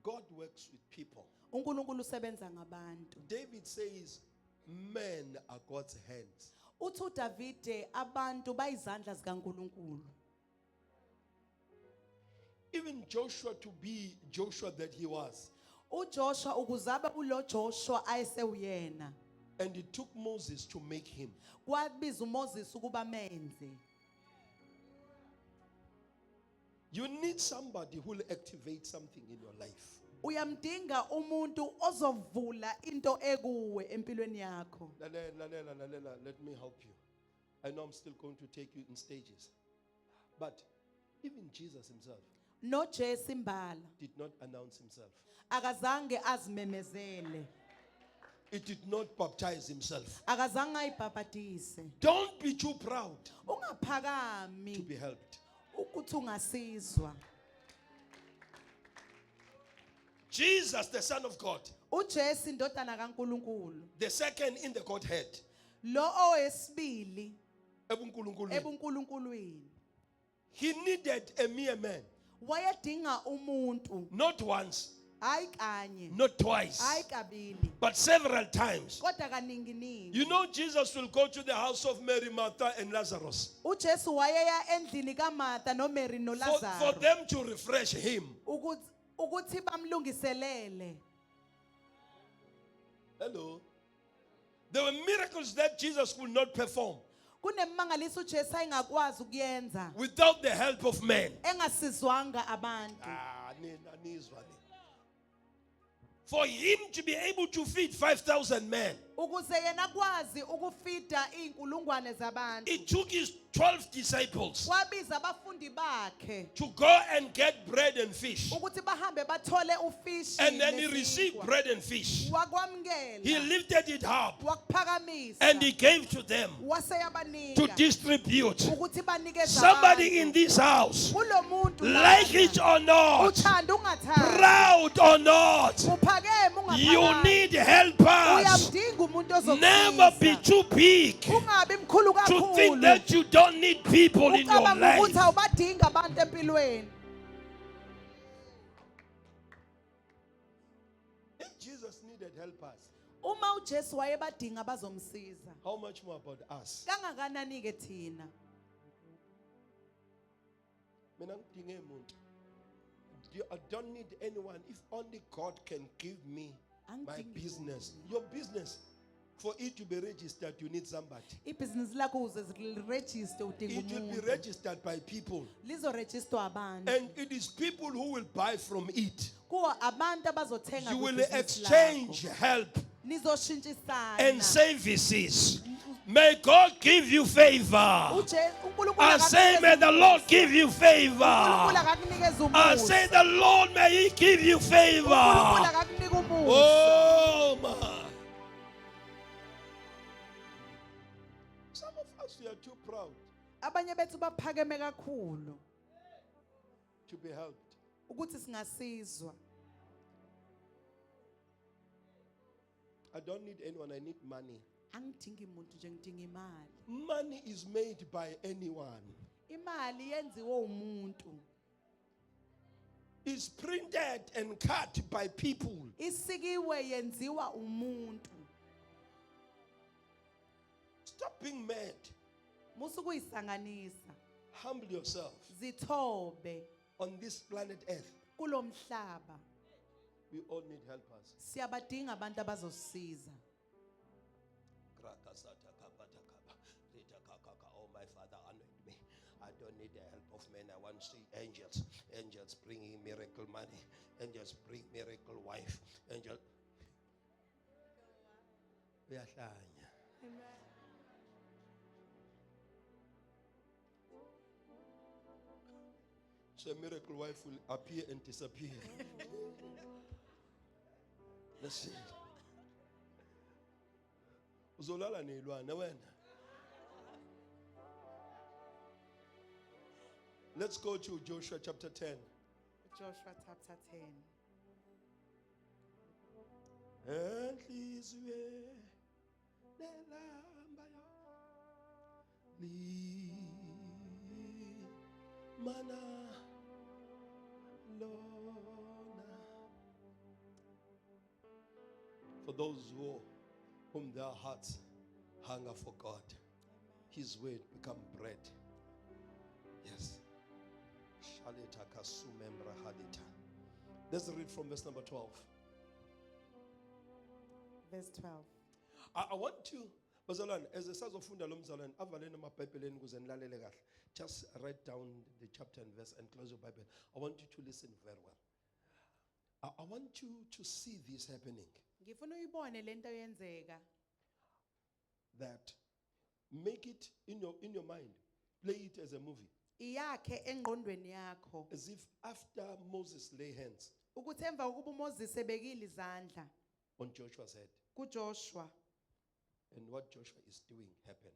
God works with people. uNkulunkulu usebenza ngabantu. David says, men are God's hands. Uthi uDavide abantu bayizandla zikaNkulunkulu. Even Joshua, to be Joshua that he was. uJoshua ukuzaba ulo Joshua ayesewuyena. And it took Moses to make him. Kwabiza uMoses ukuba menze. You need somebody who will activate something in your life. Uyamdinga umuntu ozovula into ekuwe empilweni yakho. Lalela, let me help you. I know I'm still going to take you in stages. But even Jesus himself No Jesu imbala did not announce himself. akazange azimemezele. It did not baptize himself. Akazange ayibhabhatise. Don't be too proud to Ungaphakami be helped. ukuthi ungasizwa. Jesus, the Son of God, uJesu indodana kaNkulunkulu, the second in the Godhead, lo owesibili ebuNkulunkulu, ebuNkulunkulwini, he needed a mere man. wayedinga umuntu Not once, hayi kanye not twice, hayi kabili but several times. kodwa kaninginingi. You know, Jesus will go to the house of Mary, Martha, and Lazarus uJesu wayeya endlini kaMartha noMary for noLazaro them to refresh him. ukuthi bamlungiselele. Hello. There were miracles that Jesus could not perform Kunemangaliso uJesu ayengakwazi ukuyenza without the help of men. engasizwanga abantu. For him to be able to feed 5,000 men, Ukuze yena akwazi ukufida inkulungwane zabantu. it took his 12 disciples Wabiza abafundi bakhe to go and get bread and fish. ukuthi bahambe bathole ufishi And then he nesinkwa. received bread and fish. Wakwamkela. He lifted it up Wakuphakamisa. and he gave to them Waseyabanika to distribute. ukuthi banikeze Somebody in abantu. this house, Kulomuntu like it or not, uthanda ungathanda. proud or not, Uphakeme you ungaphakami. need helpers. Uyamdinga umuntu Never be ozosiza. too big Ungabi mkhulu to think kakhulu. that you don't need people in your Ucabanga ukuthi life. awubadinga abantu empilweni. If Jesus needed helpers, Uma uJesu wayebadinga bazomsiza. how much more about us? Kangakanani ke thina? Mina ngidinge umuntu. I don't need anyone. If only God can give me my Angidingi business. Your business. For it to be registered, you need somebody. ibhizinisi lakho uze liregister udinga It will be umuntu registered by people. lizoregisterwa abantu And it is people who will buy from it. kuwa abantu abazothenga You will kwibhizinisi exchange lakho. help Nizoshintshisana. and services. May God give you favor. uNkulunkulu I say, may the Lord give you favor. uNkulunkulu akakunikeze I umusa. say, the Lord may He give you favor. uNkulunkulu akakunika umusa. Oh man. Some of us, we are too proud Abanye bethu baphakeme kakhulu to be helped. ukuthi singasizwa. I don't need anyone, I need money. Angidingi umuntu nje ngidinga imali. Money is made by anyone. Imali yenziwe umuntu. It's printed and cut by people. Isikiwe yenziwa umuntu. Stop being mad. Musu kuyisanganisa. Humble yourself. Zithobe On this planet Earth, kulomhlaba. we all need helpers. Siyabadinga abantu abazosisiza. Oh, my Father, anoint me. I don't need the help of men. I want to see angels. Angels bringing miracle money. Angels bring miracle wife. Angel. Uyahlanya. So a miracle wife will appear and disappear. Listen. Uzolala nelwana wena. Let's go to Joshua chapter 10. Joshua chapter 10. Enhliziywe nelamba yo mana lona. For those whom their hearts hunger for God, His word become bread. Yes. Shalita kasumembra halita. Let's read from verse number 12. Verse 12. I want you, bazalwane, as a sazofunda lo mzalwane, avaleni amabhayibheleni ukuze nilalele kahle. Just write down the chapter and verse and close your Bible. I want you to listen very well. I want you to see this happening. Ngifuna uyibone lento yenzeka. That make it in your mind. Play it as a movie. Iyakhe engqondweni yakho. As if after Moses lay hands Ukuthi emva kokuba uMoses ebekile izandla on Joshua's head, kuJoshua. and what Joshua is doing happened.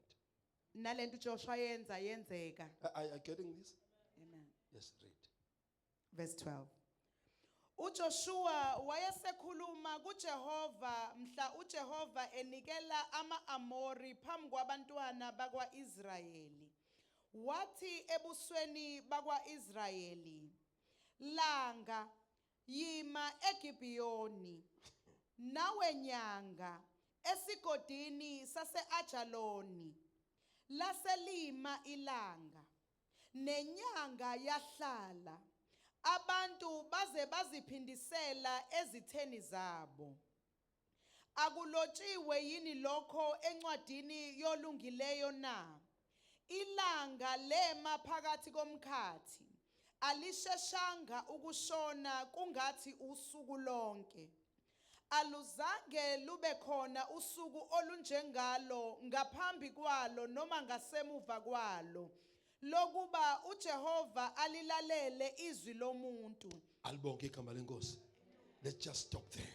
Nalento uJoshua yenza yenzeka. Are you getting this? Amen. Yes, read. Verse 12. uJoshua wayesekhuluma kuJehova mhla uJehova enikela ama-Amori phambi kwabantwana bakwa-Israyeli. Wathi ebusweni bakwa-Israyeli, langa yima eGibhiyoni, nawe nyanga esigodini sase-Ajaloni, laselima ilanga, nenyanga yahlala, abantu baze baziphindisela ezitheni zabo. Akulotshiwe yini lokho encwadini yolungileyo na? Ilanga lema phakathi komkhathi, alisheshanga ukushona kungathi usuku lonke. Aluzange lube khona usuku olunjengalo ngaphambi kwalo noma ngasemuva kwalo, lokuba uJehova alilalele izwi lomuntu. Albonke igama lenkosi. Let's just stop there.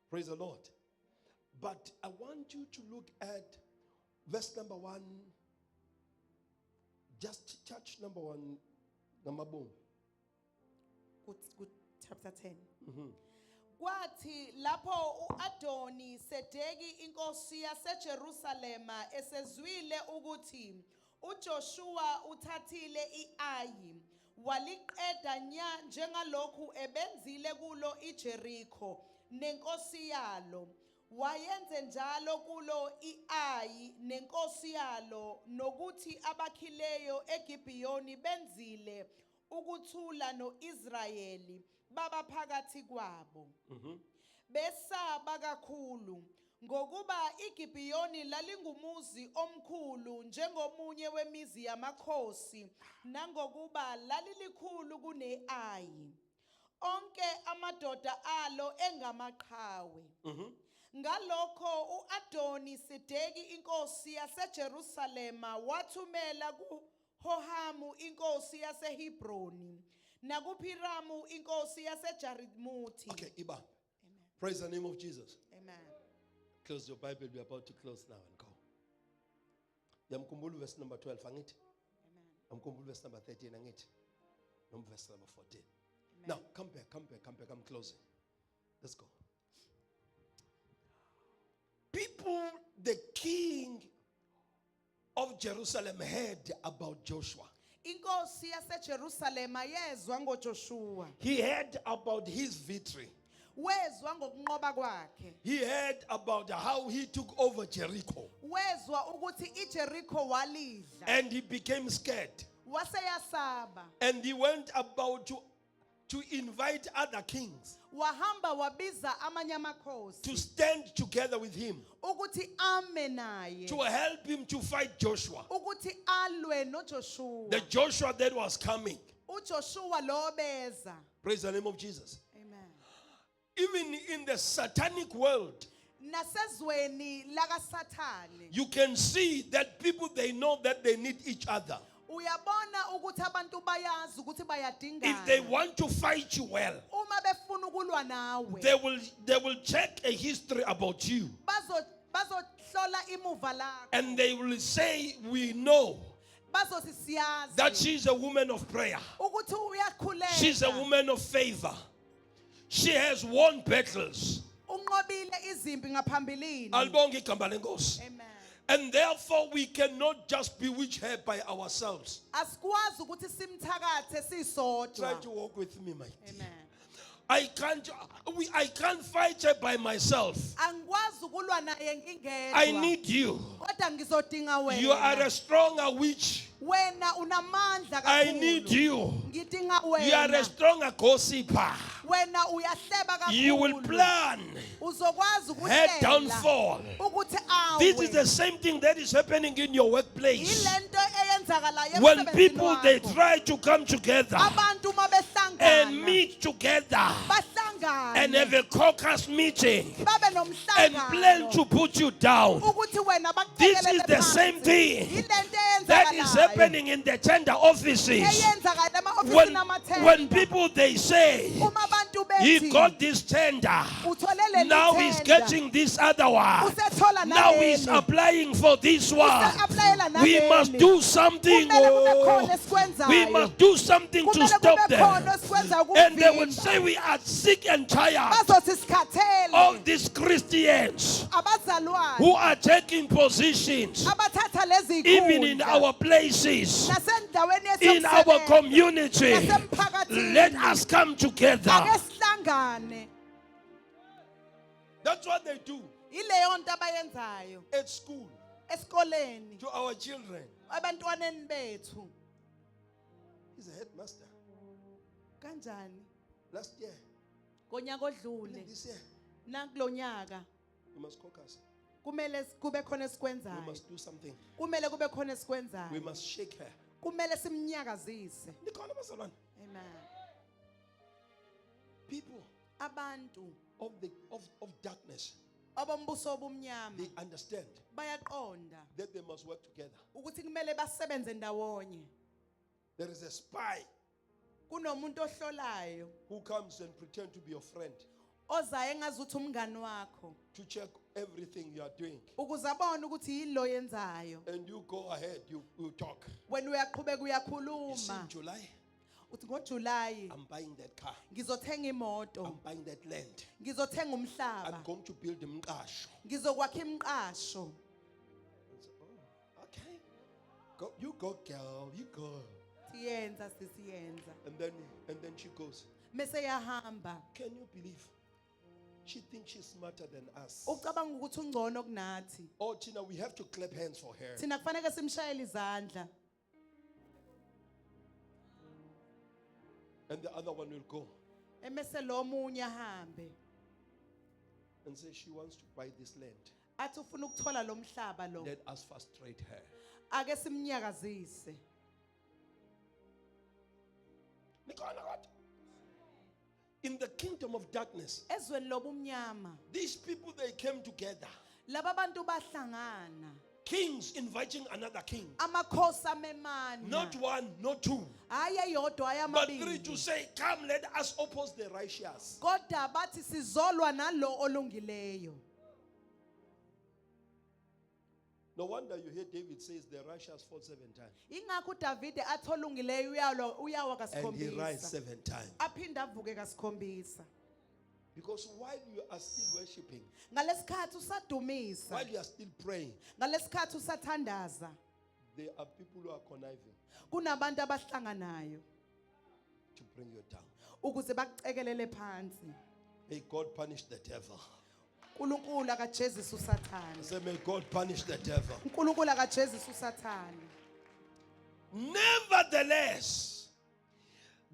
Praise the Lord. But I want you to look at verse number 1. Just church number 1. Number boom. Chapter 10. Kwathi lapho uAdoni Sedeki inkosi yaseJerusalema esezwile ukuthi uJoshua uthathile iAyi, waliqeda nya njengalokhu ebenzile kulo iJerikho nenkosi yalo. Wayenze njalo kulo iAyi nenkosi yalo, nokuthi abakhileyo eGibhiyoni benzile ukuthula noIsrayeli baba phakathi kwabo. Besaba kakhulu Ngokuba iGibhiyoni lalingumuzi omkhulu njengomunye wemizi yamakhosi nangokuba lalilikhulu kune-Ayi. Onke amadoda alo engamaqhawe. Ngalokho u-Adoni Sedeki inkosi yaseJerusalema wathumela kuHohamu inkosi yaseHebroni nakuPhiramu inkosi yaseJarimuthi. Okay, Iba. Praise the name of Jesus. Amen. Close your Bible. We're about to close now and go. Yamkumbulu verse number 12. Angithi. Amen. Yamkumbulu verse number 13. Angithi. Verse number 14. Amen. Now, come back. I'm closing. Let's go. People, the king of Jerusalem heard about Joshua. Inkosi yaseJerusalema yezwa ngoJoshua. He heard about his victory. Wezwa ngokunqoba kwakhe. He heard about how he took over Jericho. Wezwa ukuthi iJericho walidla. And he became scared. Waseyasaba. And he went about to invite other kings Wahamba wabiza amanye amakhosi to stand together with him, ukuthi ame naye. to help him to fight Joshua. Ukuthi alwe noJoshua. The Joshua that was coming. uJoshua lo beza. Praise the name of Jesus. Amen. Even in the satanic world, Nasezweni lakaSathane. you can see that people, they know that they need each other. Uyabona ukuthi abantu bayazi ukuthi bayadingana. If they want to fight you well, Uma befuna ukulwa nawe. they will check a history about you. Bazohlola imuva lakho. And they will say, we know Bazothi siyazi. that she's a woman of prayer. Ukuthi uyakhuleka. She's a woman of favor. She has won battles. Unqobile izimpi ngaphambilini. Albonge igama lenkosi. Amen. And therefore we cannot just bewitch her by ourselves. Asikwazi ukuthi simthakathe sisodwa. Try to walk with me, my dear. Amen. I can't fight her by myself. Angikwazi ukulwa naye ngingedwa. I need you. Kodwa ngizodinga wena. You are a stronger witch. Wena unamandla kakhulu. I need you. Ngidinga wena. You are a stronger gossiper. Wena uyahleba kakhulu. You will plan Uzokwazi her ukuhlela. downfall. Ukuthi awe. This is the same thing that is happening in your workplace. Ilento eyenzakalayo When emsebenzini people, they wakho. try to come together Abantu uma behlangana. and meet together Bahlangane. and have a caucus meeting Babe and nomhlangano. plan to put you down. Ukuthi wena This bakucelele is the phansi. same thing Ilento that is eyenzakalayo. happening in the tender offices. Eyenzakala ema-ofisini When amathenda. people, they say, Uma abantu he bethi got this tender, utholele leli now he's tender. getting this other one, Usethola now he's naleli. applying for this one. Use-applyela We naleli. must do something. Kumele kube Oh, khona esikwenzayo. we must do something to Kumele stop kube khona them. esikwenzayo And they will ukuvimba. say we are sick and tired Bazothi sikhathele. of these Christians Abazalwane. who are taking positions Abathatha lezi even in ikhundla. our places, Nasendaweni in our yesokusebenza. community. Nasemphakathini. Let us come together. Ake sihlangane. That's what they do Ileyo nto abayenzayo at school esikoleni to our children. abantwaneni bethu. He's a headmaster. Kanjani? Last year, Ngonyaka odlule this year, nakulonyaka we must caucus. kumele kube khona We esikwenzayo. must do something. Kumele kube khona We esikwenzayo. must shake her. Kumele simnyakazise. Nikhona bazalwane? Amen. People Abantu of darkness, abombuso obumnyama they understand bayaqonda that they must work together. ukuthi kumele basebenze ndawonye. There is a spy Kunomuntu ohlolayo who comes and pretend to be your friend ozayo engazuthi umngani wakho to check everything you are doing. ukuze abone ukuthi yilo yenzayo. And you go ahead, you talk. Wena uyaqhubeka You see, in uyakhuluma. July, Uthi ngoJuly I'm buying that car. ngizothenga imoto, I'm buying that land. ngizothenga I'm umhlaba, going to build a mqasho. ngizokwakha imqasho. Oh, okay. You go, girl. You go. Siyenza sisiyenza. And then she goes. Mase yahamba. Can you believe? She thinks she's smarter than us. Ucabanga ukuthi ungcono kunathi. Oh, Tina, we have to clap hands for her. Thina kufanele simshayele izandla. And the other one will go. Emese lo munye ahambe. and say she wants to buy this land. athi ufuna ukuthola lo mhlaba lo. Let us frustrate her. Ake simnyakazise. In the kingdom of darkness, Ezweni lobumnyama these people, they came together. laba bantu bahlangana. Kings inviting another king. Amakhosi amemana. Not one, not two, Hayi eyodwa hayi but three to amabili. say, come, let us oppose the righteous. Kodwa bathi sizolwa nalo olungileyo. No wonder you hear David says the righteous fought 7 times. Ingakho uDavide athi olungileyo uyawa And he rise kasikhombisa. 7 times. Aphinda avuke kasikhombisa. Because while you are still worshiping, Ngalesikhathi usadumisa. while you are still praying, Ngalesikhathi usathandaza. there are people who are conniving Kunabantu abahlanganayo to bring you down. ukuze bakucekelele phansi. May God punish the devil. uNkulunkulu akajezisa I uSathane. say, may God punish the devil. uNkulunkulu akajezisa uSathane. Nevertheless,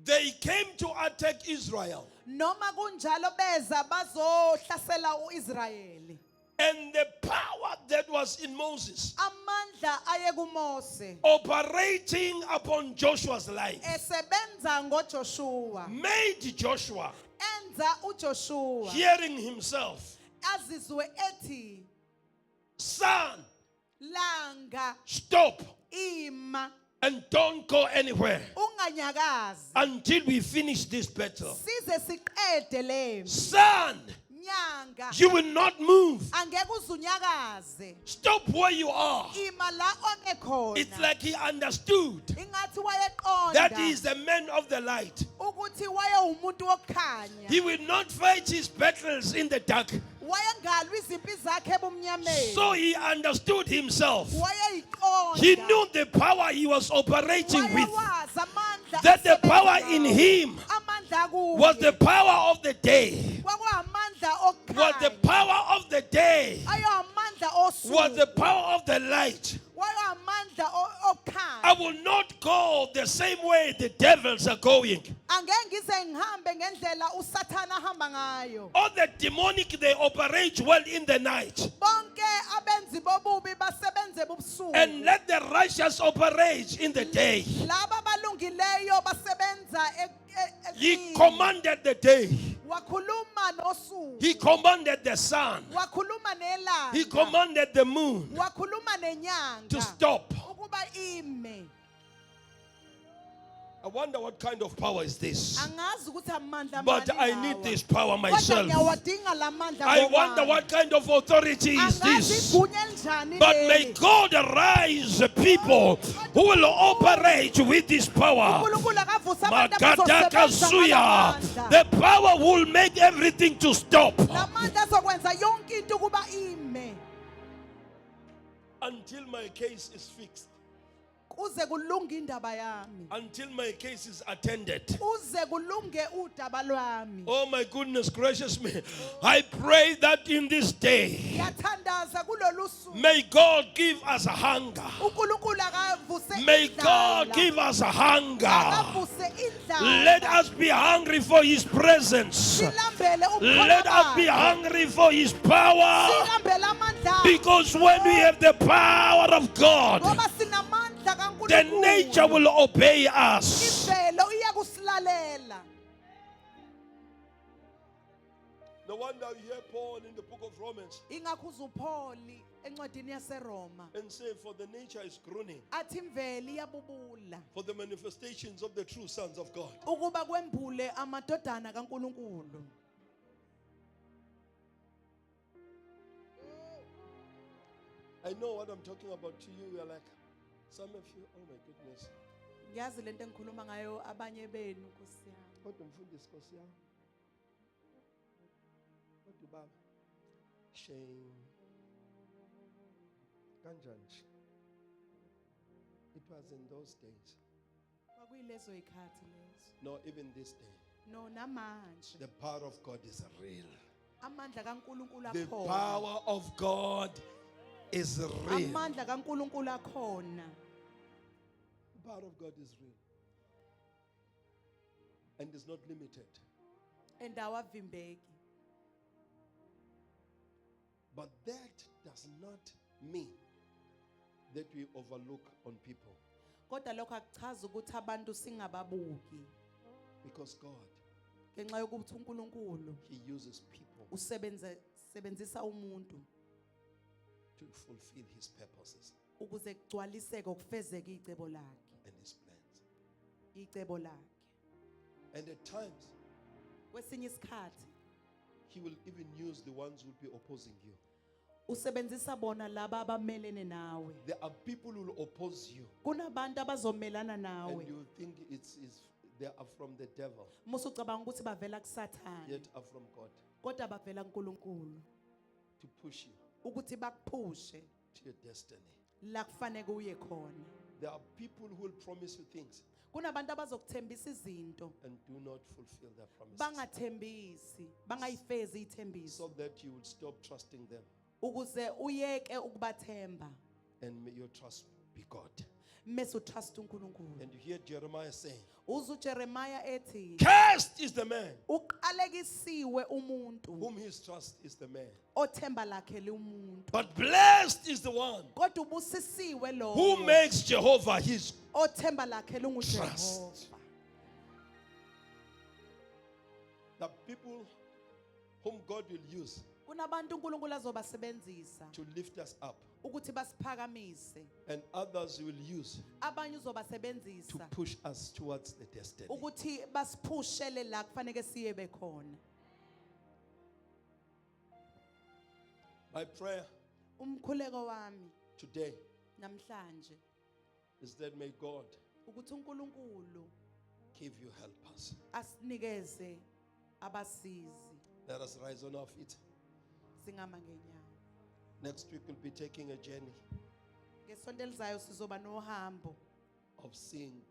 they came to attack Israel. Noma kunjalo beza bazohlasela uIsrayeli. And the power that was in Moses, Amandla aye kuMose operating upon Joshua's life, esebenza ngoJoshua. made Joshua, Enza uJoshua hearing himself, azizwe ethi son, langa stop ima and don't go anywhere unganyakazi until we finish this battle. size siqede le Son, nyanga you will not move. angeke uzunyakaze Stop where you are. ima la ongekho It's like he understood ingathi wayeqonda that he is the man of the light. ukuthi waye umuntu wokukhanya He will not fight his battles in the dark. wayengalwa izimpi zakhe ebumnyameni So he understood himself. wayeyiqonda He knew the power he was operating with. wayewazi amandla That the asebenza power in ngawo. him amandla kuye was the power of the day. kwakuamandla Was the okukhanya power of the day. ayo amandla Was the osuku power of the light. wayo amandla I okukhanya will not go the same way the devils are going. angeke ngize ngihambe ngendlela usathana ahamba ngayo All the demonic, they operate well in the night. bonke abenzi bobubi basebenze bubusuku And let the righteous operate in the day. laba balungileyo basebenza He emini. commanded the day. wakhuluma nosuku He commanded the sun. wakhuluma nelanga He commanded the moon wakhuluma nenyanga to stop. ukuba ime I wonder what kind of power is this. angazi ukuthi amandla But mani I lawa. need this power Kodwa myself. ngiyawadinga la mandla I ngokwami. wonder what kind of authority is Angazi this. igunya elinjani But leli. may God arise people who will operate with this power. uNkulunkulu akavuse abantu abazosebenza Makadakasuya. ngalamandla. The power will make everything to stop. La mandla azokwenza yonke into ukuba ime Until my case is fixed. kuze kulunge indaba yami Until my case is attended. kuze kulunge udaba lwami Oh my goodness gracious me. I pray that in this day, ngiyathandaza kulolu suku may God give us a hunger. uNkulunkulu akavuse May God indlala. give us a hunger. akavuse indlala Let us be hungry for His presence. silambele Let us be hungry for His power. silambele amandla Because when we have the power of God, ngoba sinamandla the kaNkulunkulu nature will obey us. imvelo iyakusilalela No wonder you hear Paul in the book of Romans ingakho uzuPauli encwadini yaseRoma and say, for the nature is groaning athi imvelo iyabubula for the manifestations of the true sons of God. ukuba kwembule amadodana kaNkulunkulu I know what I'm talking about to you. You're like, some of you, oh my goodness. ngiyazi lento engikhuluma ngayo abanye benu Nkosi yami Kodwa mfundisi Nkosi yami. Kodwa baba. Shame. Kanjani nje? It was in those days. kwakuyilezo ikhathi lezo No, even this day. no namanje The power of God is real. amandla kaNkulunkulu The akhona power of God is real. amandla kaNkulunkulu akhona The power of God is real. And is not limited. endawo avimbeki But that does not mean that we overlook on people. Kodwa lokho akuchaza ukuthi abantu singababuki. Because God, Ngenxa yokuthi uNkulunkulu He uses people usebenzisa umuntu to fulfill His purposes ukuze kugcwaliseke ukufezeka icebo lakhe. and His plans. Icebo lakhe. And at times, Kwesinye isikhathi He will even use the ones who will be opposing you. usebenzisa bona laba abamelene nawe. There are people who will oppose you, Kunabantu abazomelana and nawe. you think they are from the devil, Musu ucabanga ukuthi bavela kuSathane, yet are from God, kodwa bavela kuNkulunkulu to push you ukuthi bakuphushe to your destiny. la kufanele uye khona. There are people who will promise you things Kunabantu abazokuthembisa izinto and do not fulfill their promises, bangathembisi, bangayifezi ithembiso so that you will stop trusting them ukuze uyeke ukubathemba and may your trust be God. mase utrust uNkulunkulu. And you hear Jeremiah saying, Uzu Jeremiah ethi cursed is the man uqalekisiwe umuntu whom his trust is the man, othemba lakhe li umuntu, but blessed is the one kodwa ubusisiwe lo who makes Jehovah his othemba lakhe lunguJehova. trust. The people whom God will use Kunabantu uNkulunkulu azobasebenzisa to lift us up, ukuthi basiphakamise, and others He will use abanye to uzobasebenzisa push us towards the destiny. ukuthi basiphushele la kufanele siye bekhona. My prayer Umkhuleko wami today namhlanje is that may God ukuthi uNkulunkulu give you helpers. asinikeze abasizi. Let us rise on our feet. Singama ngenyawo. Next week we'll be taking a journey Ngesonto elizayo sizoba nohambo of seeing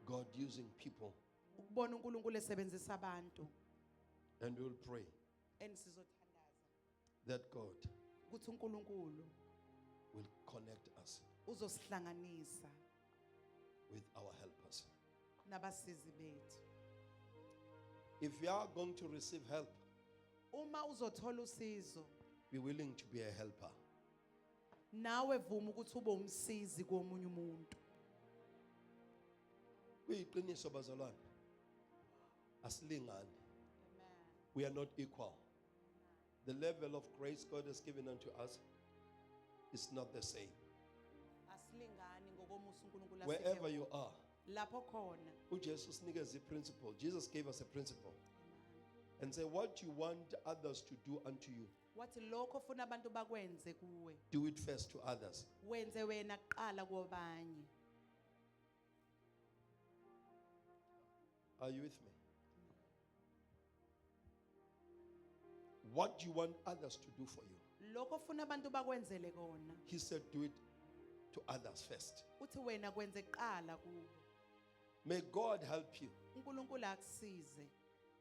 God using people, ukubona uNkulunkulu esebenzisa abantu, and we'll pray sizothandaza that God ukuthi uNkulunkulu will connect us uzosihlanganisa with our helpers. nabasizi bethu. If you are going to receive help, Uma uzothola usizo, be willing to be a helper. nawe vuma ukuthi ube umsizi komunye umuntu. Kuyiqiniso bazalwane. Asilingani. We are not equal. The level of grace God has given unto us is not the same. Asilingani ngokomusa uNkulunkulu Wherever asiphe you are, lapho khona. uJesu unikeza principle. Jesus gave us a principle and said, what you want others to do unto you, Wathi lokho ufuna abantu bakwenze kuwe, do it first to others. wenze wena kuqala kwabanye. Are you with me? What you want others to do for you, Lokho ufuna abantu bakwenzele kona, He said, do it to others first. uthi wena kwenze kuqala kuwe. May God help you uNkulunkulu akusize.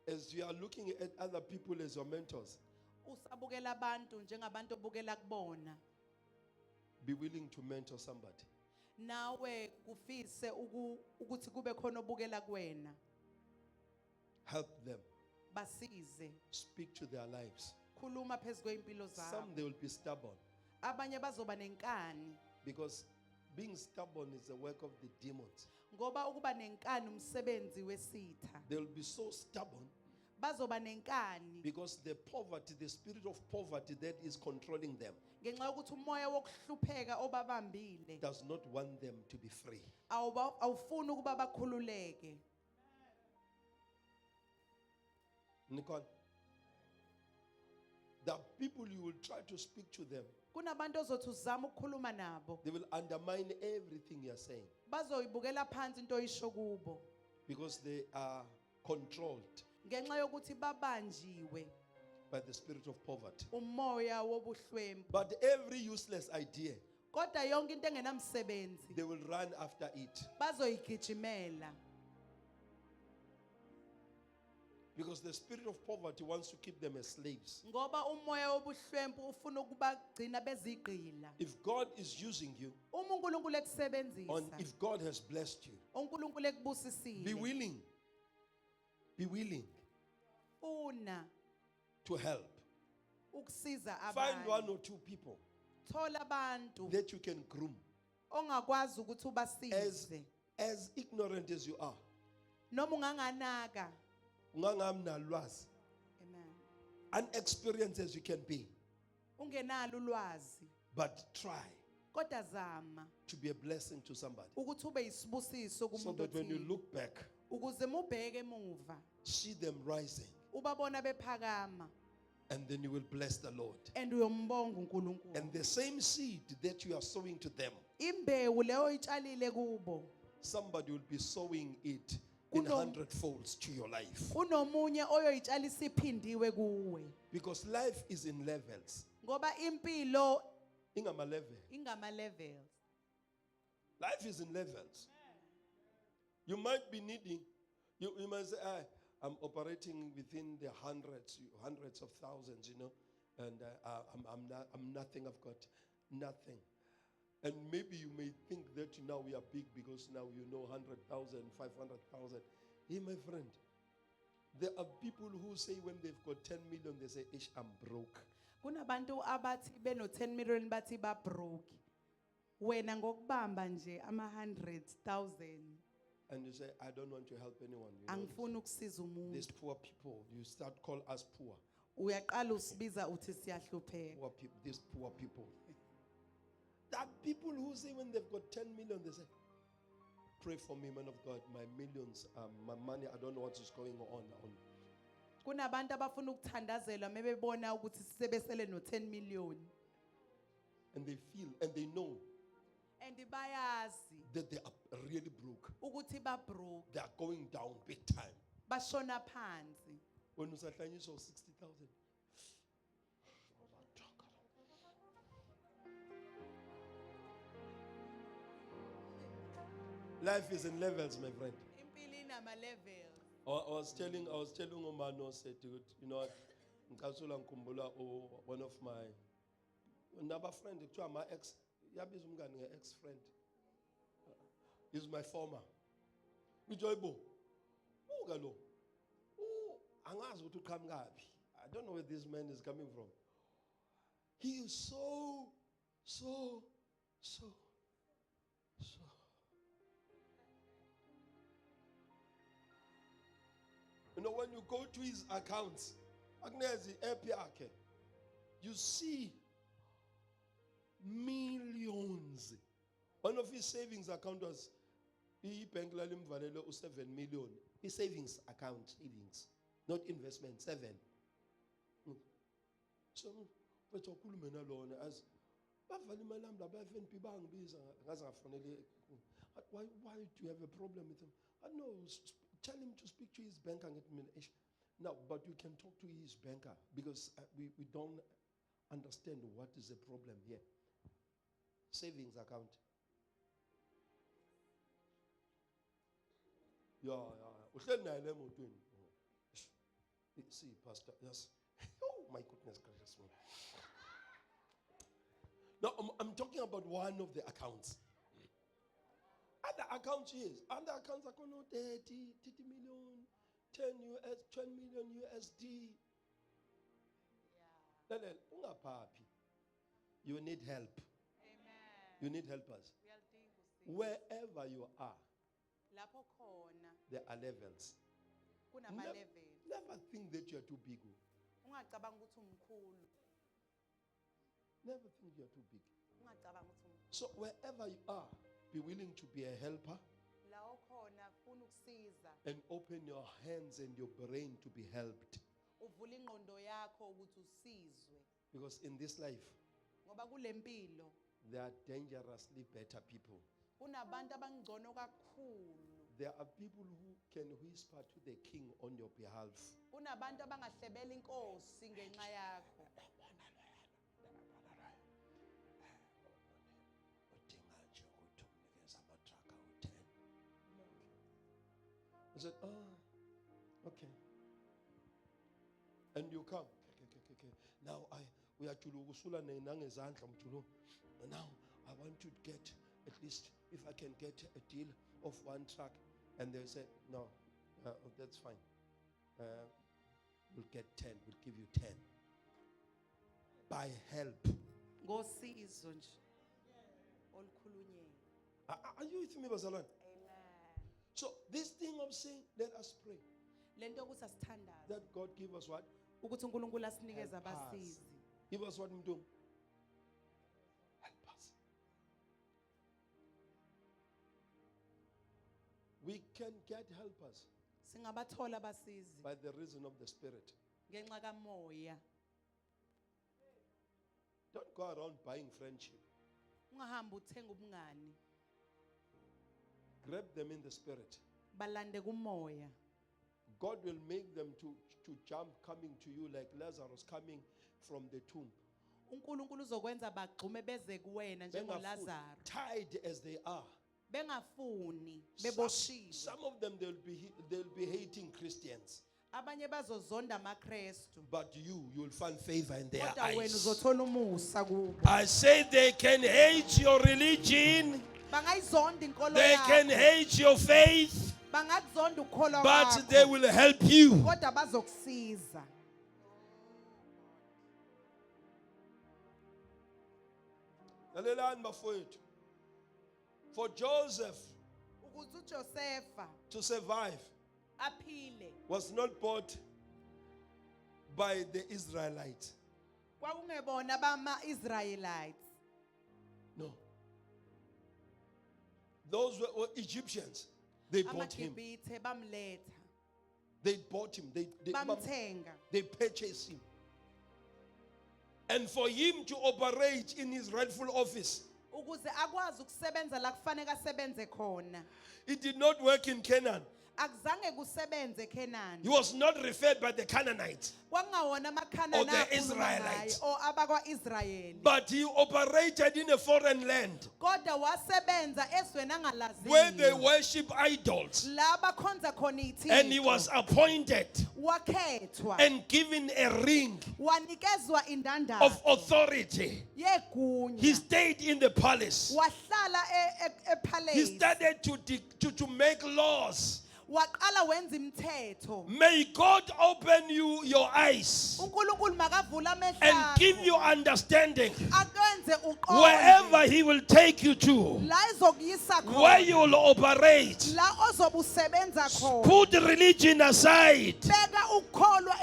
as you are looking at other people as your mentors. Usabukela abantu njengabantu obukela kubona. Be willing to mentor somebody. Nawe kufise ukuthi kube khona obukela kuwena. Help them. Basize. Speak to their lives. Khuluma phezu kweimpilo Some zabo. they will be stubborn, Abanye bazoba nenkani because being stubborn is the work of the demons. ngoba ukuba nenkani umsebenzi wesitha. They will be so stubborn Bazoba nenkani because the poverty, the spirit of poverty that is controlling them, ngenxa yokuthi umoya wokuhlupheka obabambile does not want them to be free. awufuni ukuba bakhululeke. Nikon, the people you will try to speak to them, Kunabantu ozothi uzama ukukhuluma nabo, they will undermine everything you are saying bazoyibukela phansi into oyisho kubo because they are controlled ngenxa yokuthi babanjiwe by the spirit of poverty. umoya wobuhlwempu. But every useless idea, Kodwa yonke into engenamsebenzi they will run after it bazoyigijimela because the spirit of poverty wants to keep them as slaves. ngoba umoya wobuhlwempu ufuna ukubagcina bezigqila. If God is using you, Uma uNkulunkulu and ekusebenzisa, if God has blessed you, uNkulunkulu be ekubusisile, willing. Be willing una to help. ukusiza Find one abanye. or two people Thola abantu that you can groom. ongakwazi ukuthi ubasize. As ignorant as you are, Noma unganganaka. ungangamnalwazi, Amen. unexperienced as you can be, Ungenalo ulwazi. but try Kodwa zama to be a blessing to somebody. ukuthi ube yisibusiso So kumuntu that when you othile. look back, Ukuze mubheke emuva, see them rising, ubabona bephakama and then you will bless the Lord. and uyombonga uNkulunkulu. And the same seed that you are sowing to them, Imbewu leyo itshalile kubo. somebody will be sowing it in Kuno- 100 folds to your life. Kunomunye oyoyitshalisa iphindiwe kuwe. Because life is in levels. Ngoba impilo Ingama level. ingama levels. Life is in levels. You might be needing, you might say, I'm operating within the hundreds of thousands, and I'm nothing, I've got nothing. And maybe you may think that now we are big because now 100,000, 500,000. Hey, my friend, there are people who say when they've got 10 million, they say, Ish, I'm broke. Kunabantu abathi beno 10 million bathi ba broke. Wena ngokubamba nje ama 100,000. And you say, I don't want to help anyone. You know, Angifuni ukusiza these umuntu. poor people, you start call us poor. Uyaqala usibiza uthi siyahlupheka. Poor people, these poor people. There are people who say when they've got 10 million, they say, pray for me, man of God. My millions, my money, I don't know what is going on. Kunabantu abafuna ukuthandazelwa mebebona ukuthi sisebesele no 10 million. And they feel and they know And bayazi that they are really broke. ukuthi ba broke, They are going down big time. bashona phansi. When you say 60,000. Life is in levels, my friend. Impilo inama levels. I was telling Omano said, what, ngicasula ngikhumbula one of my another friend kuthiwa my ex yabiza umngani nge-ex friend. He's my former. Ujoybo. Uka lo. Angazi ukuthi uqhamuka kaphi. I don't know where this man is coming from. He is so. When you go to his accounts, Agnesi Epiake, you see millions. One of his savings account was bank 7 million. His savings account, not investment, 7. So, but as why do you have a problem with him? I know. Tell him to speak to his banker. No, but you can talk to his banker because we don't understand what is the problem here. Savings account. Yeah. See, Pastor, yes. Oh, my goodness gracious me. No, I'm talking about one of the accounts. Other accounts, yes. Other accounts are going to 30 million, 10 million USD. Yeah. You need help. Amen. You need helpers. Wherever you are, there are levels. Never think that you are too big. Never think you are too big. So wherever you are, be willing to be a helper and open your hands and your brain to be helped. Because in this life, there are dangerously better people. There are people who can whisper to the king on your behalf. I said, okay. And you come. Okay. Now we are now I want to get at least if I can get a deal of 1 truck. And they said, no, that's fine. We'll get 10. We'll give you 10. by help. ngosizo nje olukhulunywe. Are you with me, Bazalwane? Amen. So this thing of saying, let us pray, Lento ukuthi asithandaze that God give us what? ukuthi uNkulunkulu asinikeze Help us. abasizi. Give us what, Mdum? Help us. We can get helpers Singabathola abasizi by the reason of the Spirit. ngenxa kamoya. Don't go around buying friendship. Ungahamba uthenga ubungani. Grab them in the Spirit. Balande kumoya. God will make them to jump coming to you like Lazarus coming from the tomb. uNkulunkulu uzokwenza bagxume beze kuwena Bengafuni, njengoLazaro. tied as they are. Bengafuni Some, beboshiwe. some of them they'll be hating Christians. Abanye bazozonda amaKristu. But you'll find favor in their Kodwa wena eyes. uzothola umusa kubo. I say they can hate your religion, Bangayizonda inkolo they can yakho. hate your faith, Bangakuzonda ukukholwa but kwakho. they will help you. Kodwa bazokusiza. Lalelani bafowethu. For Joseph Ukuthi uJosefa to survive aphile. was not bought by the Israelites. Kwakungebona bama-Israelites. No. Those were Egyptians. They bought him. AmaGibhithe bamletha. They bought him. Bamthenga. They purchased him. And for him to operate in his rightful office, Ukuze akwazi ukusebenza la kufanele asebenze khona. it did not work in Canaan. Akuzange kusebenze eKhenani. He was not referred by the Canaanites, Kwangawona amakhanani Or the akhuluma Israelites. ngaye, or abakwa-Israyeli. but he operated in a foreign land Kodwa wasebenza ezweni where they angalaziyo. worship idols. La bakhonza khona ithixo. And he was appointed wakhethwa. and given a ring Wanikezwa indandatho of authority. yegunya. He stayed in the palace. Wahlala He epalace. started to make laws. Waqala wenza imithetho. May God open your eyes uNkulunkulu makavula amehlo and akho. give you understanding Akwenze uqonde. wherever he will take you to, La izokuyisa khona. where you will operate. La ozobe usebenza khona. Put religion aside Beka ukukholwa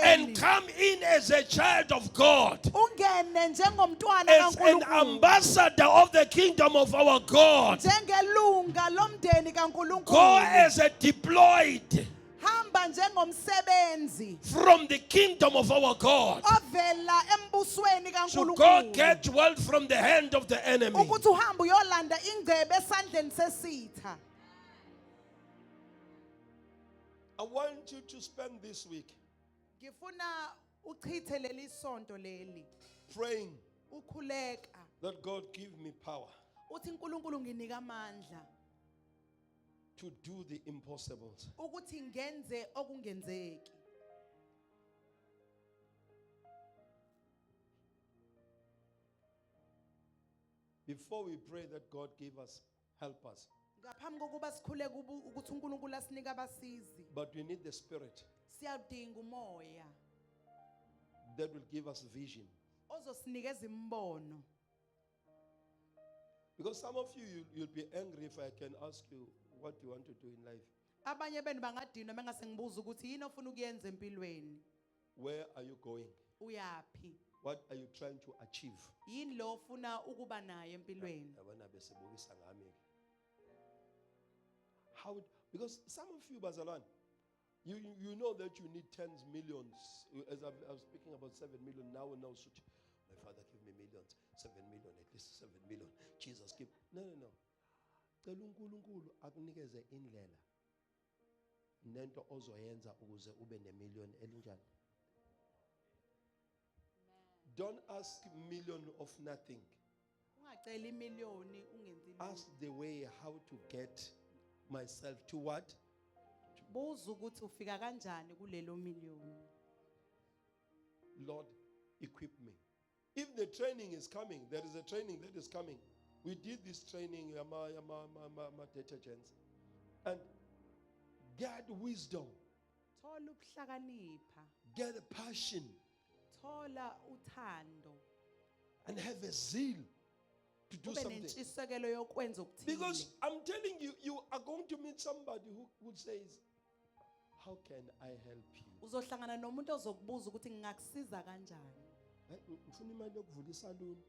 and eceleni. come in as a child of God, Ungene njengomntwana as an kaNkulunkulu. ambassador of the kingdom of our God. Njengelunga lomndeni Go kaNkulunkulu. as a deployed Hamba njengomsebenzi from the kingdom of our God ovela embusweni to go kaNkulunkulu. get wealth from the hand of the enemy. Ukuthi uhamba uyolanda ingcebe esandleni sesitha. I want you to spend this week Ngifuna uchithe leli sonto leli praying ukhuleka that God give me power uthi uNkulunkulu nginika amandla to do the impossibles. ukuthi ngenze okungenzeki. Before we pray that God give us helpers, Ngaphambi kokuba sikhuleke ukuthi uNkulunkulu asinike abasizi, but we need the Spirit siyadinga umoya that will give us vision. ozosinikeza imbono. Because some of you'll be angry if I can ask you what you want to do in life. Abanye benu bangadinwa mengase ngibuza ukuthi yini ofuna ukuyenza empilweni. Where are you going? Uyapi? What are you trying to achieve? Yini lo ofuna ukuba naye empilweni? Yabona besebukisa ngami. How? Because some of you, Bazalwane, you know that you need tens millions. As I was speaking about 7 million now, such. My Father, give me millions. 7 million, at least 7 million. Jesus, give. No. Cela uNkulunkulu akunikeze indlela. Nento ozoyenza ukuze ube ne-million elinjani. Don't ask million of nothing. Ungacela imiliyoni ungenzi lutho. Ask the way how to get myself to what? Buza ukuthi ufika kanjani kulelo miliyoni. Lord, equip me. If the training is coming, there is a training that is coming. We did this training, detergents, and get wisdom, Thola ukuhlakanipha, get a passion thola uthando and have a zeal to do ube something. nentshisekelo yokwenza Because okuthile. I'm telling you, you are going to meet somebody who says, how can I help you? Uzohlangana nomuntu ozokubuza ukuthi ngingakusiza kanjani. Ngifuna imali yokuvula isaluni.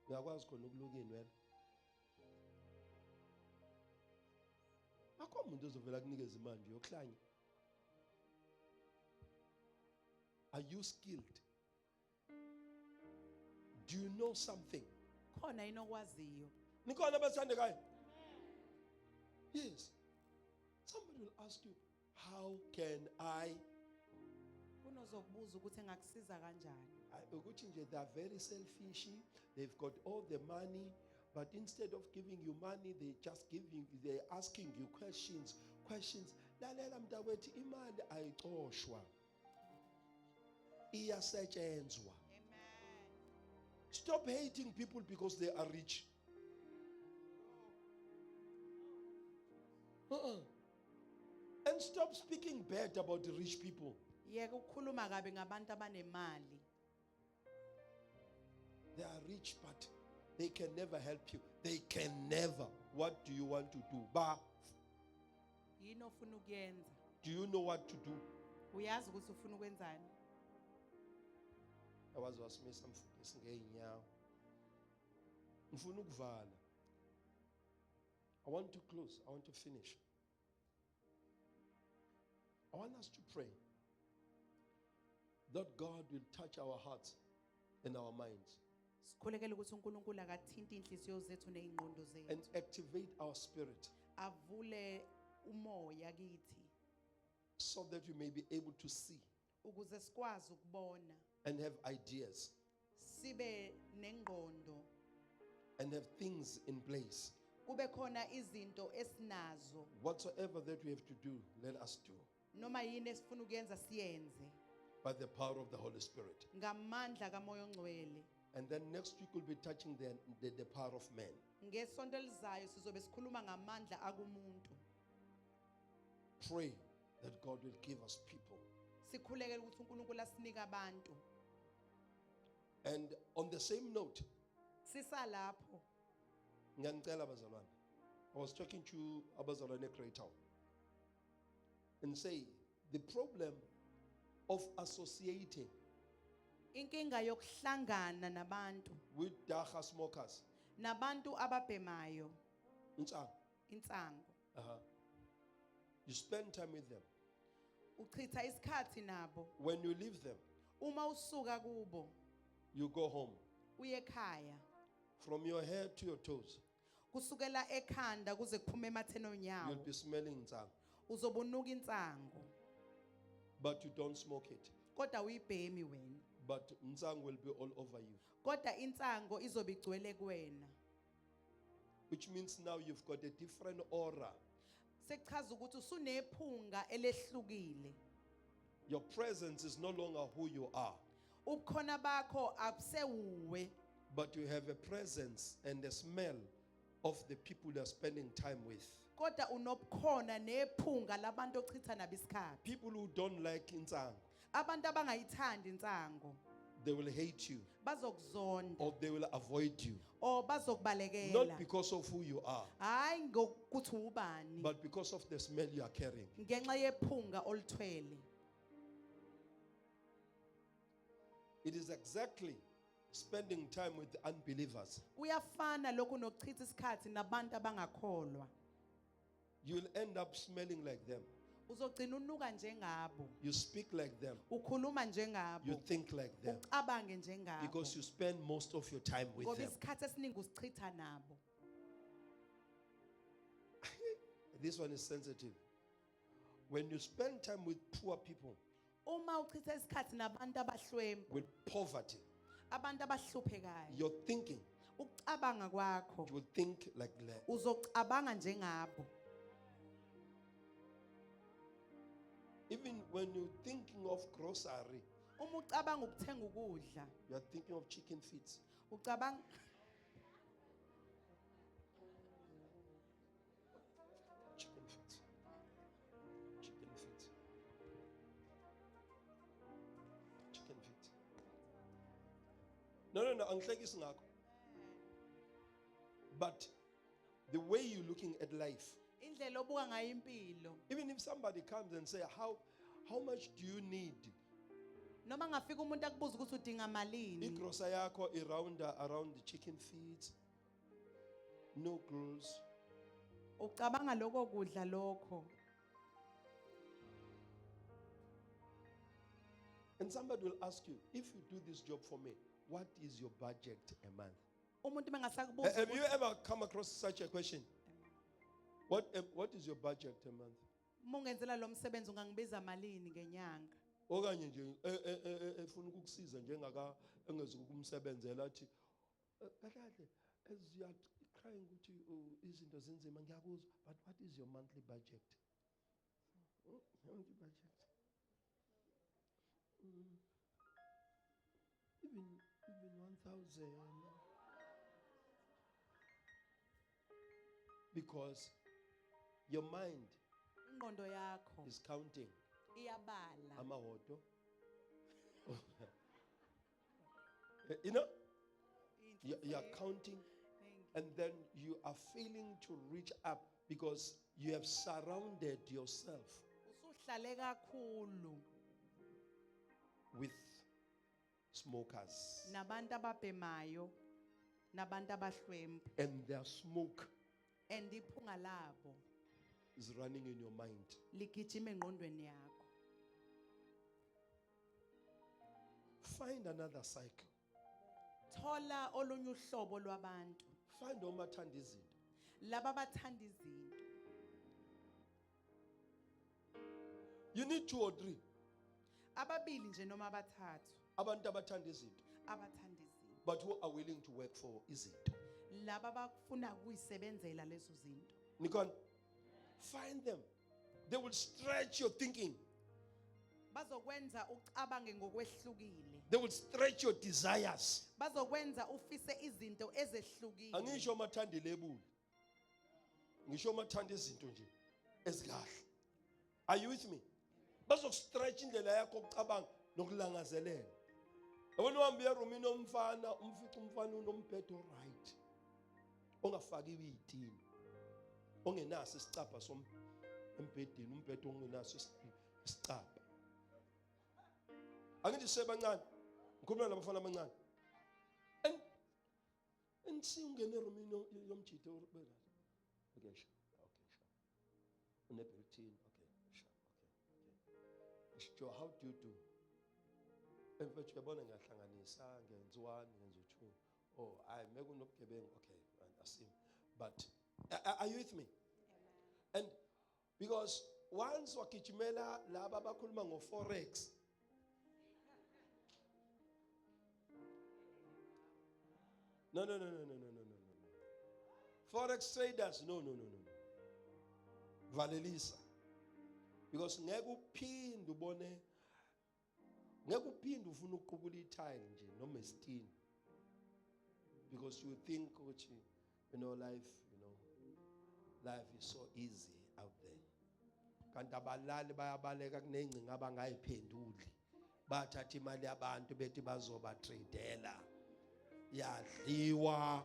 Uyakwazi khona ukuluka inwele. Akho umuntu ozovela kunikeza imali nje yokuhlanya. Are you skilled? Do you know something? Khona yini okwaziyo? Nikhona abathandekayo? Yes. Somebody will ask you, how can I? Kunozokubuza ukuthi ngakusiza kanjani. Ukuthi nje they are very selfish. They've got all the money, but instead of giving you money, they're asking you questions. Lalela mntakwethu, imali ayicoshwa. Iyasetshenzwa. Amen. Stop hating people because they are rich. And stop speaking bad about the rich people. Yeke ukukhuluma kabi ngabantu abanemali. They are rich, but they can never help you. They can never. What do you want to do? Yini ofuna ukuyenza? Do you know what to do? Uyazi ukuthi ufuna ukwenzani? Awazi wasimisa mfundisi ngeenyawo. Ngifuna ukuvala. I want to close. I want to finish. I want us to pray that God will touch our hearts and our minds Sikhulekela ukuthi uNkulunkulu akathinta inhliziyo zethu nezingqondo zethu. and activate our spirit Avule umoya kithi so that we may be able to see ukuze sikwazi ukubona, and have ideas sibe nengqondo, and have things in place. kube khona izinto esinazo. Whatsoever that we have to do, let us do Noma yini esifuna ukuyenza siyenze by the power of the Holy Spirit. ngamandla kaMoya oNgcwele. And then next week we'll be touching the power of man. Ngesonto elizayo sizobe sikhuluma ngamandla akumuntu. Pray that God will give us people. Sikhulekela ukuthi uNkulunkulu asinike abantu. And on the same note, Sisalapho ngiyanicela abazalwane, I was talking to abazalwane Great Town and say the problem of associating inkinga yokuhlangana nabantu, with daga smokers, nabantu ababhemayo, insango. insango. You spend time with them. Uchitha isikhathi nabo. When you leave them, Uma usuka kubo, you go home. uye ekhaya. From your head to your toes, Kusukela ekhanda kuze kuphume ematheni you'll onyawo. be smelling insango. Uzobunuka insango. But you don't smoke it. Kodwa uyibhemi wena. But insango will be all over you. Kodwa insango izobe igcwele kuwena. Which means now you've got a different aura. Sekuchaza ukuthi usunephunga elehlukile. Your presence is no longer who you are, Ubukhona bakho abusewuwe, but you have a presence and a smell of the people you are spending time with. kodwa unobukhona nephunga labantu ochitha nabo isikhathi. People who don't like insango, Abantu abangayithandi insango they will hate you bazokuzonda or they will avoid you. or Not bazokubalekela. because of who you are, Hayi ngokuthi ubani, but because of the smell you are carrying. ngenxa yephunga olithwele. It is exactly spending time with the unbelievers. Kuyafana lokhu nokuchitha isikhathi nabantu abangakholwa. You will end up smelling like them. Uzogcina unuka njengabo, You speak like them. ukhuluma You njengabo, think like them. ucabange njengabo. Because you spend most of your time with Ngoba them. isikhathi esiningi usichitha nabo. This one is sensitive. When you spend time with poor people, Uma uchitha isikhathi nabantu abahlwempu, with poverty, abantu abahluphekayo, your thinking, ukucabanga kwakho you will think like that. uzocabanga njengabo. Even when you're thinking of grocery, Uma ucabanga ukuthenga ukudla, you are thinking of chicken feet. ucabanga Chicken feet. Chicken feet. No, angihlekisi ngakho. But the way you're looking at life, Indlela obuka ngayo impilo. even if somebody comes and say, how much do you need? Noma ngafika umuntu akubuza ukuthi udinga malini. Igrosa yakho around the chicken feet, noodles. Ucabanga lokho kudla lokho. And somebody will ask you, if you do this job for me, what is your budget a month? Umuntu mengasakubuza Have you ever come across such a question? What is your budget a month? mungenzela lo msebenzi ungangibiza malini ngenyanga. Okanye nje efuna ukukusiza njengaka engezukumsebenzela athi kahle as you are crying ukuthi izinto zinzima ngiyakuzwa, but what is your monthly budget? Monthly budget. Even 1,000. Because your mind Ingqondo yakho is counting iyabala. amahodo. You know, you are counting, and then you are failing to reach up because you have surrounded yourself Usuhlale kakhulu with smokers, nabantu ababhemayo nabantu abahlwempu and their smoke and iphunga labo is running in your mind. ligijima engqondweni yakho. Find another cycle. Thola olunye uhlobo lwabantu Find omathanda izinto. laba bathanda izinto. You need 2 or 3 Ababili nje noma abathathu abantu abathanda izinto, abathanda izinto. but who are willing to work for izinto. Laba bafuna ukuyisebenzela lezo zinto. Nikon, find them. They will stretch your thinking. Bazokwenza ucabange ngokwehlukile. They will stretch your desires. Bazokwenza ufise izinto ezehlukile. Angisho mathanda ilebuli. Ngisho mathanda izinto nje ezikahle. Are you with me? Bazokstretch indlela yakho ukucabanga nokulangazelela. Yabona uhambe erumini omfana, umfica umfana unombhedo right. Ongafakiwe izithini. Ongenaso isicapha embhedeni, umbhedo ongenaso isicapha. Angithi sebancane. Ngikhuluma nabafana abancane. And see ungene erumini yomjito ubeka. Okay, sure. Unebeltini. Okay, sure. Okay. Sure, how do you do? Emfethu yabona ngiyahlanganisa, ngenza 1, ngenza 2. Oh, I make unobugebengu. Okay, I see. But are you with me? And because once wakijimela laba bakhuluma ngo-forex, no. Forex traders, no. Valelisa. Because ngeke uphinde ubone, ngeke uphinde ufuna ukuqubula itile nje noma isitini. Because you think ukuthi life is so easy out there. Kanti abalali bayabaleka kunengcinga abangayiphenduli. Bathatha imali yabantu bethi bazoba tradela. Yadliwa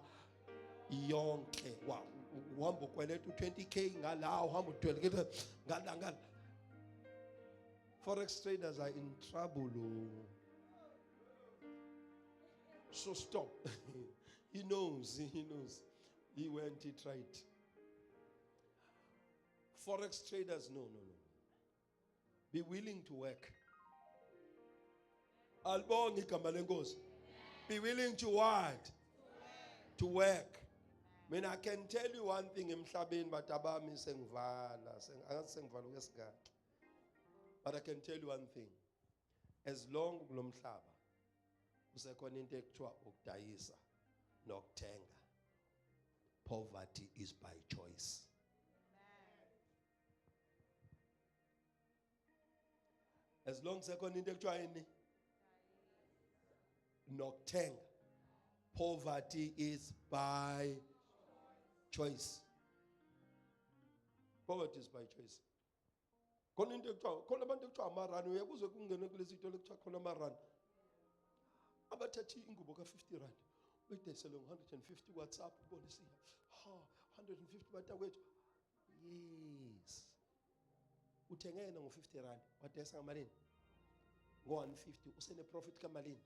yonke. Uhamba ukweleta u20k ngala, uhamba u12k ngala. Forex traders are in trouble. So stop. He knows. He went, he tried. Forex traders, no. Be willing to work. Albongi igama lenkosi. Be willing to what? To work. I mean, I can tell you one thing emhlabeni but abami sengivala, sengivala ukwesigaki. But I can tell you one thing. As long kulomhlaba usekhona into ekuthiwa ukudayisa nokuthenga. Poverty is by choice. As long as sekhona into ekuthiwa yini nokuthenga. Poverty is by choice. Poverty is by choice. Khona into ekuthiwa khona abantu ekuthiwa amarani uyakuzwe kungene kulesi into ekuthiwa khona amarani. abathathi ingubo ka-50 rand uyidayisele ngo-150 WhatsApp policy 150 batakwethu. Yes, uthenge yena ngo-50 rand wadayisa ngamalini ngo-150, usene-profit kamalini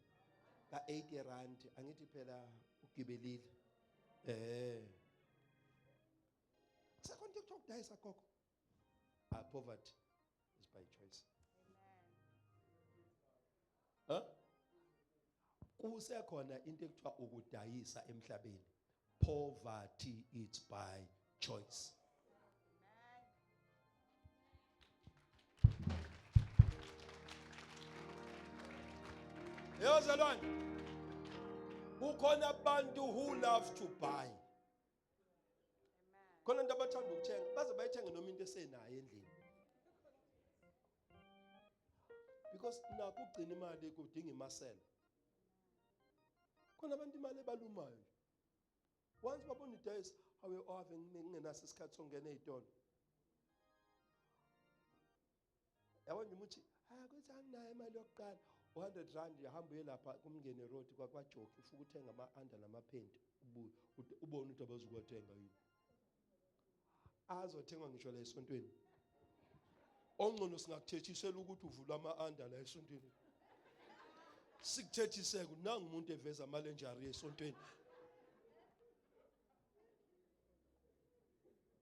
ka-80 rand. Angithi phela ugibelile. Kusekhona into ekuthiwa ukudayisa gogo. Poverty is by choice. Kusekhona into ekuthiwa ukudayisa emhlabeni. Poverty is by choice. Yozalwane, kukhona abantu who love to buy. Khona abantu abathanda ukuthenga, baze bayithenge noma into esenayo endlini. Because nakho ugcina imali kudinga imasela. Khona abantu imali ebalumayo. Once babona idayisa, ave ngingenaso isikhathi sokungena ezitolo. Yabona umuthi, kuthi anginayo imali yokuqala. 100 rand yahamba uyelapha kumngene road kwakwajoki ufuka uthenga ama-under namaphenti ubone ukuthi abazukwathenga yini. Azothengwa ngisho la esontweni. Ongcono singakuthethisela ukuthi uvula ama-under la esontweni. Sikuthethiseke nangu umuntu eveza amalenjari esontweni.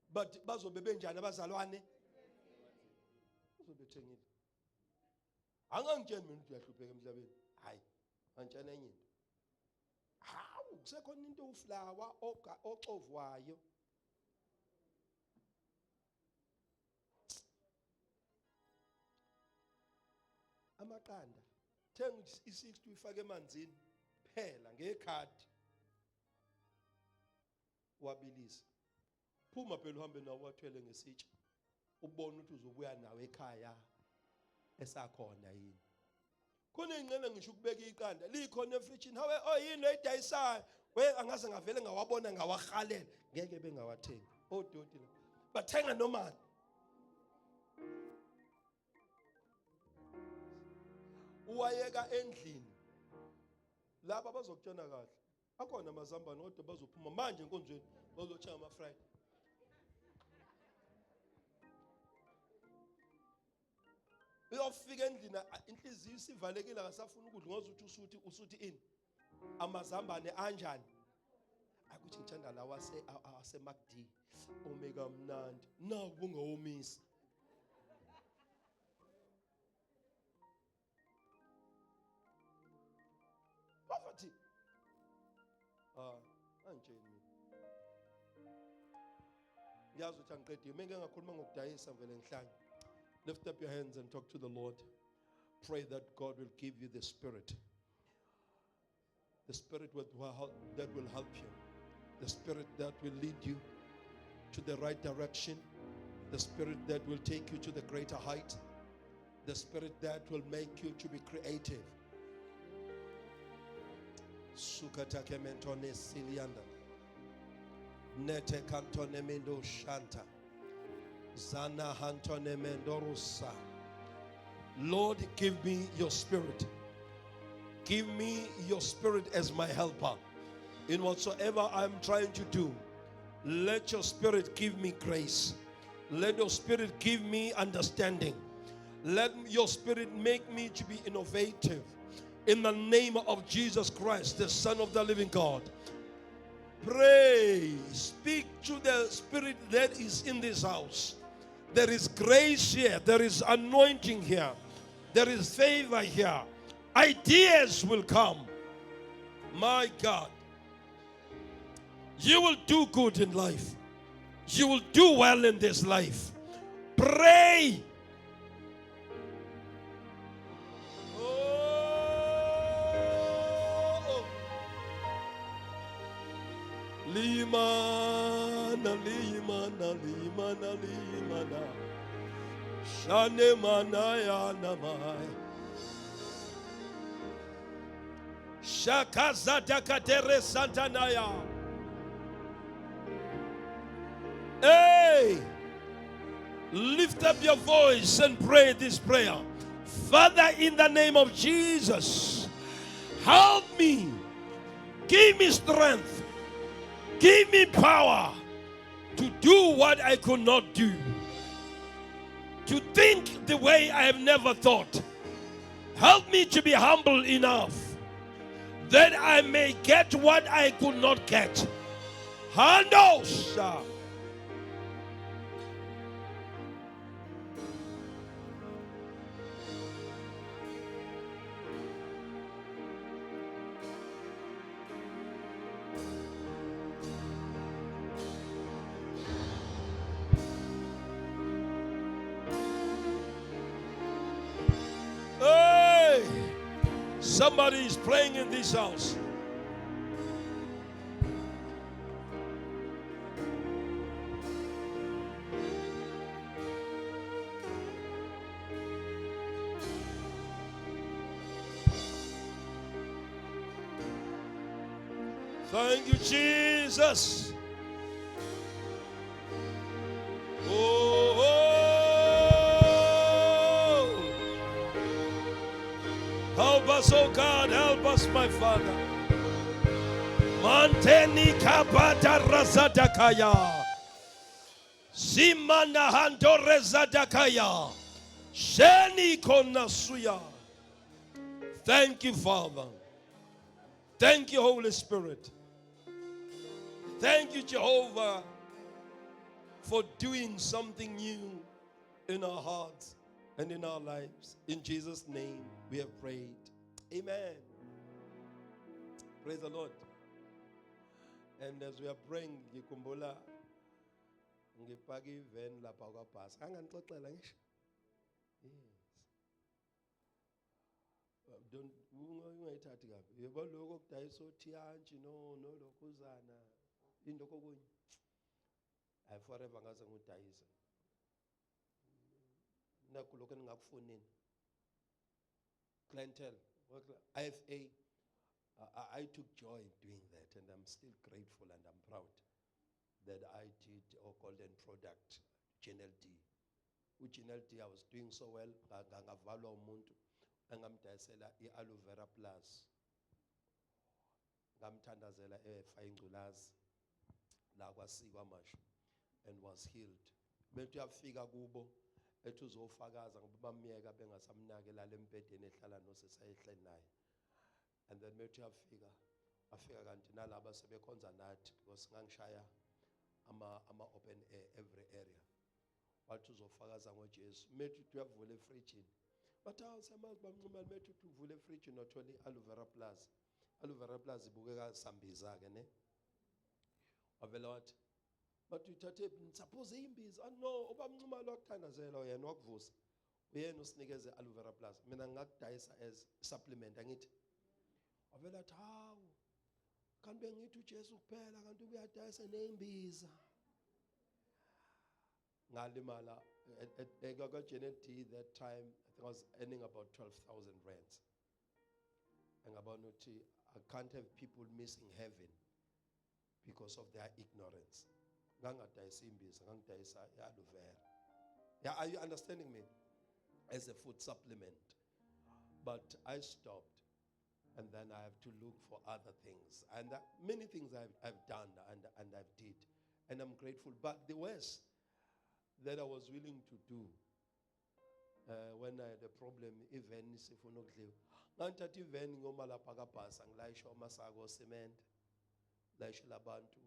But bazobe benjani abazalwane? Uzobethengile. Angangitsheni mina ukuthi uyahlupheka emhlabeni. Hayi, angitshena enye into. Hawu, kusekhona into uflawa ocovwayo. Amaqanda, thenga i-60 uyifake emanzini phela ngekhadi. Wabilisa. Phuma phela uhambe nawo wathwele ngesitsha. Ubone ukuthi uzobuya nawe ekhaya esakhona yini. Khona ingcene ngisho ukubeka iqanda likhona efrijini. Hawe yini oyidayisayo? Angaze ngavele ngawabona ngawahalela. Ngeke bengawathenga. Odoti la. Bathenga nomani. Uwayeka endlini. Laba bazokutshena kahle. Akhona amazambane kodwa bazophuma manje enkonzweni bazothenga ama-fried. Uyofika endlini inhliziyo isivalekile akasafuna ukudla ngoba uthi usuthi ini amazambane anjani. Akuthi ngithanda lawa ase-McD omega mnandi nawo bungawomisa. Poverty. Anjeni mina. Ngiyazi ukuthi angiqedile. Mengeke ngakhuluma ngokudayisa vele ngihlanye. Lift up your hands and talk to the Lord. Pray that God will give you the spirit. The spirit that will help you. The spirit that will lead you to the right direction. The spirit that will take you to the greater height. The spirit that will make you to be creative. Sukata kementone silianda. Nete kantone mendo shanta. Zana hantone mendorusa. Lord, give me your spirit. Give me your spirit as my helper. In whatsoever I'm trying to do, let your spirit give me grace. Let your spirit give me understanding. Let your spirit make me to be innovative. In the name of Jesus Christ, the Son of the living God. Pray. Speak to the spirit that is in this house. There is grace here. There is anointing here. There is favor here. Ideas will come. My God. You will do good in life. You will do well in this life. Pray. Limana, limana, limana, limana. Shane manaya namai. Shakazata katere santanaya. Hey! Lift up your voice and pray this prayer. Father, in the name of Jesus, Help me. Give me strength. Give me power to do what I could not do. To think the way I have never thought. Help me to be humble enough that I may get what I could not get. Handosha. Hey, somebody is playing in this house. Thank you, Jesus. Oh, help us, oh God, help us, my Father. Manteni kabata razadakaya. Simana handore zadakaya. Sheni konasuya. Thank you, Father. Thank you, Holy Spirit. Thank you, Jehovah, for doing something new in our hearts and in our lives. In Jesus' name we have prayed. Amen. Praise the Lord. And as we are praying, ngikumbula ngipaka even lapha kwaBhasa. Angangixoxela ngisho. Yes. Don't ungayithathi kabi. Yebo lokho okudayisa othiyantshi nolokhuzana into kokunye. I forever ngaze ngudayisa. Nakho lokho engingakufonini. Clientele, IFA. I took joy in doing that, and I'm still grateful and I'm proud that I did our golden product, GNLD. With GNLD, I was doing so well. Ngangavalo umuntu engamdayisela iAloe Vera Plus. Ngamthandazela efa ingculazi la kwasikwa masho and was healed. Bethu yafika kubo ethi uzofakaza ngoba bamyeka bengasamnake la lempedeni ehlala nosesayihlela naye. And then bethu afika kanti nalaba sebekhonza nathi because ngangishaya ama open air every area. Wathi uzofakaza ngoJesu. Methu tuyavula efridge. But semazi bamncumela methu tuvule efridge notholi Aloe Vera Plus. Aloe Vera Plus ibukeka sambiza ke ne. Wavela wathi but uthathe suppose imbiza no obamncuma lokuthandazela yena wakuvusa. Uyena usinikeze Aloe Vera Plus. Mina ngakudayisa as supplement angithi. Wavela athi hawu kanti bengithi uJesu kuphela kanti uyadayisa neimbiza. Ngalimala at GNLD that time I was earning about 12,000 rands. And about I can't have people missing heaven because of their ignorance. Yeah, are you understanding me? As a food supplement. But I stopped. And then I have to look for other things. And many things I've done and I've did. And I'm grateful. But the worst that I was willing to do when I had a problem, even if I not live. Ngantathi even ngoma lapha kaBhasa ngilayisha umasako cement, layisha labantu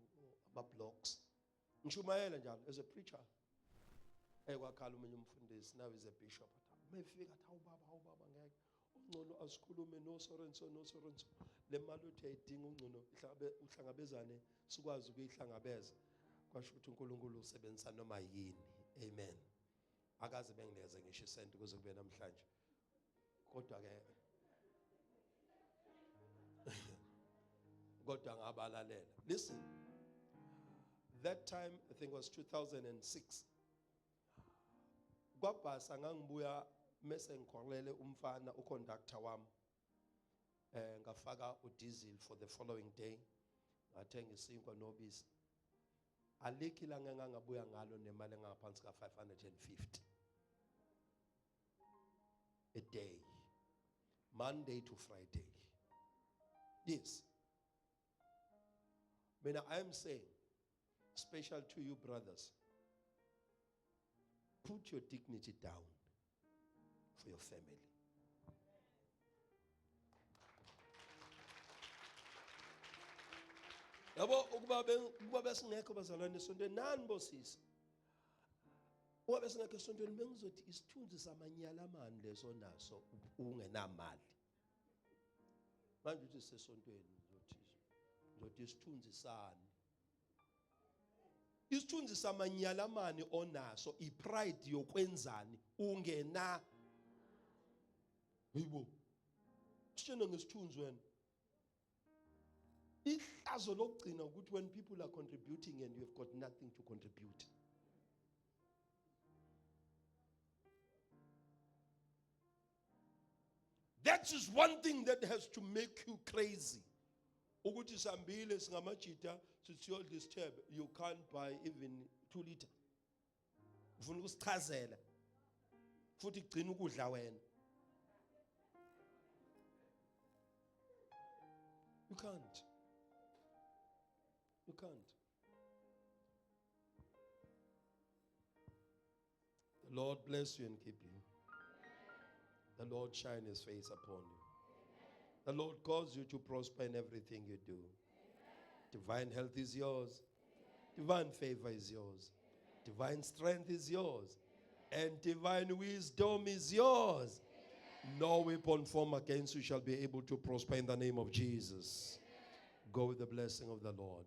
ama blocks. Ngishumayela njalo as a preacher. Ekwakhala umunye umfundisi now is a bishop. Mayifika athi awubaba ngeke. Ungcono asikhulume no Sorenso le mali uthi ayidinga ungcono uhlangabezane sikwazi ukuyihlangabeza kwasho ukuthi uNkulunkulu usebenzisa noma yini. Amen. Akaze benginikeze ngisho isenti kuze kube namhlanje. Kodwa ke kodwa ngabalalela. Listen. That time I think it was 2006. KwaBhasa ngangibuya mase ngikhorele umfana uconductor wami ngafaka udiesel for the following day ngathenga isinkwa nobisi alikhi la ngangabuya ngalo nemali engaphansi ka 550 a day, Monday to Friday. Yes. Mina, I am saying, special to you brothers, put your dignity down for your family. Yabo ukuba besingekho bazalwane esontweni nani bosisi. Uma besingekho esontweni bengizothi isithunzi samanyala amani leso naso ungenamali. Manje uthi sesontweni ngizothi isithunzi sani. Isithunzi samanyala amani onaso ipride yokwenzani ungena. Hayibo. Sithena ngesithunzi wena. Ihlazo lokugcina ukuthi when people are contributing and you have got nothing to contribute. That is one thing that has to make you crazy. Ukuthi sambile singamajita siyo disturb, you can't buy even 2 liter. Ufuna ukusichazela. Futhi gcina ukudla wena. You can't. You can't. The Lord bless you and keep you. The Lord shine his face upon you. The Lord cause you to prosper in everything you do. Divine health is yours. Divine favor is yours. Divine strength is yours. And divine wisdom is yours. No weapon formed against you shall be able to prosper in the name of Jesus. Go with the blessing of the Lord.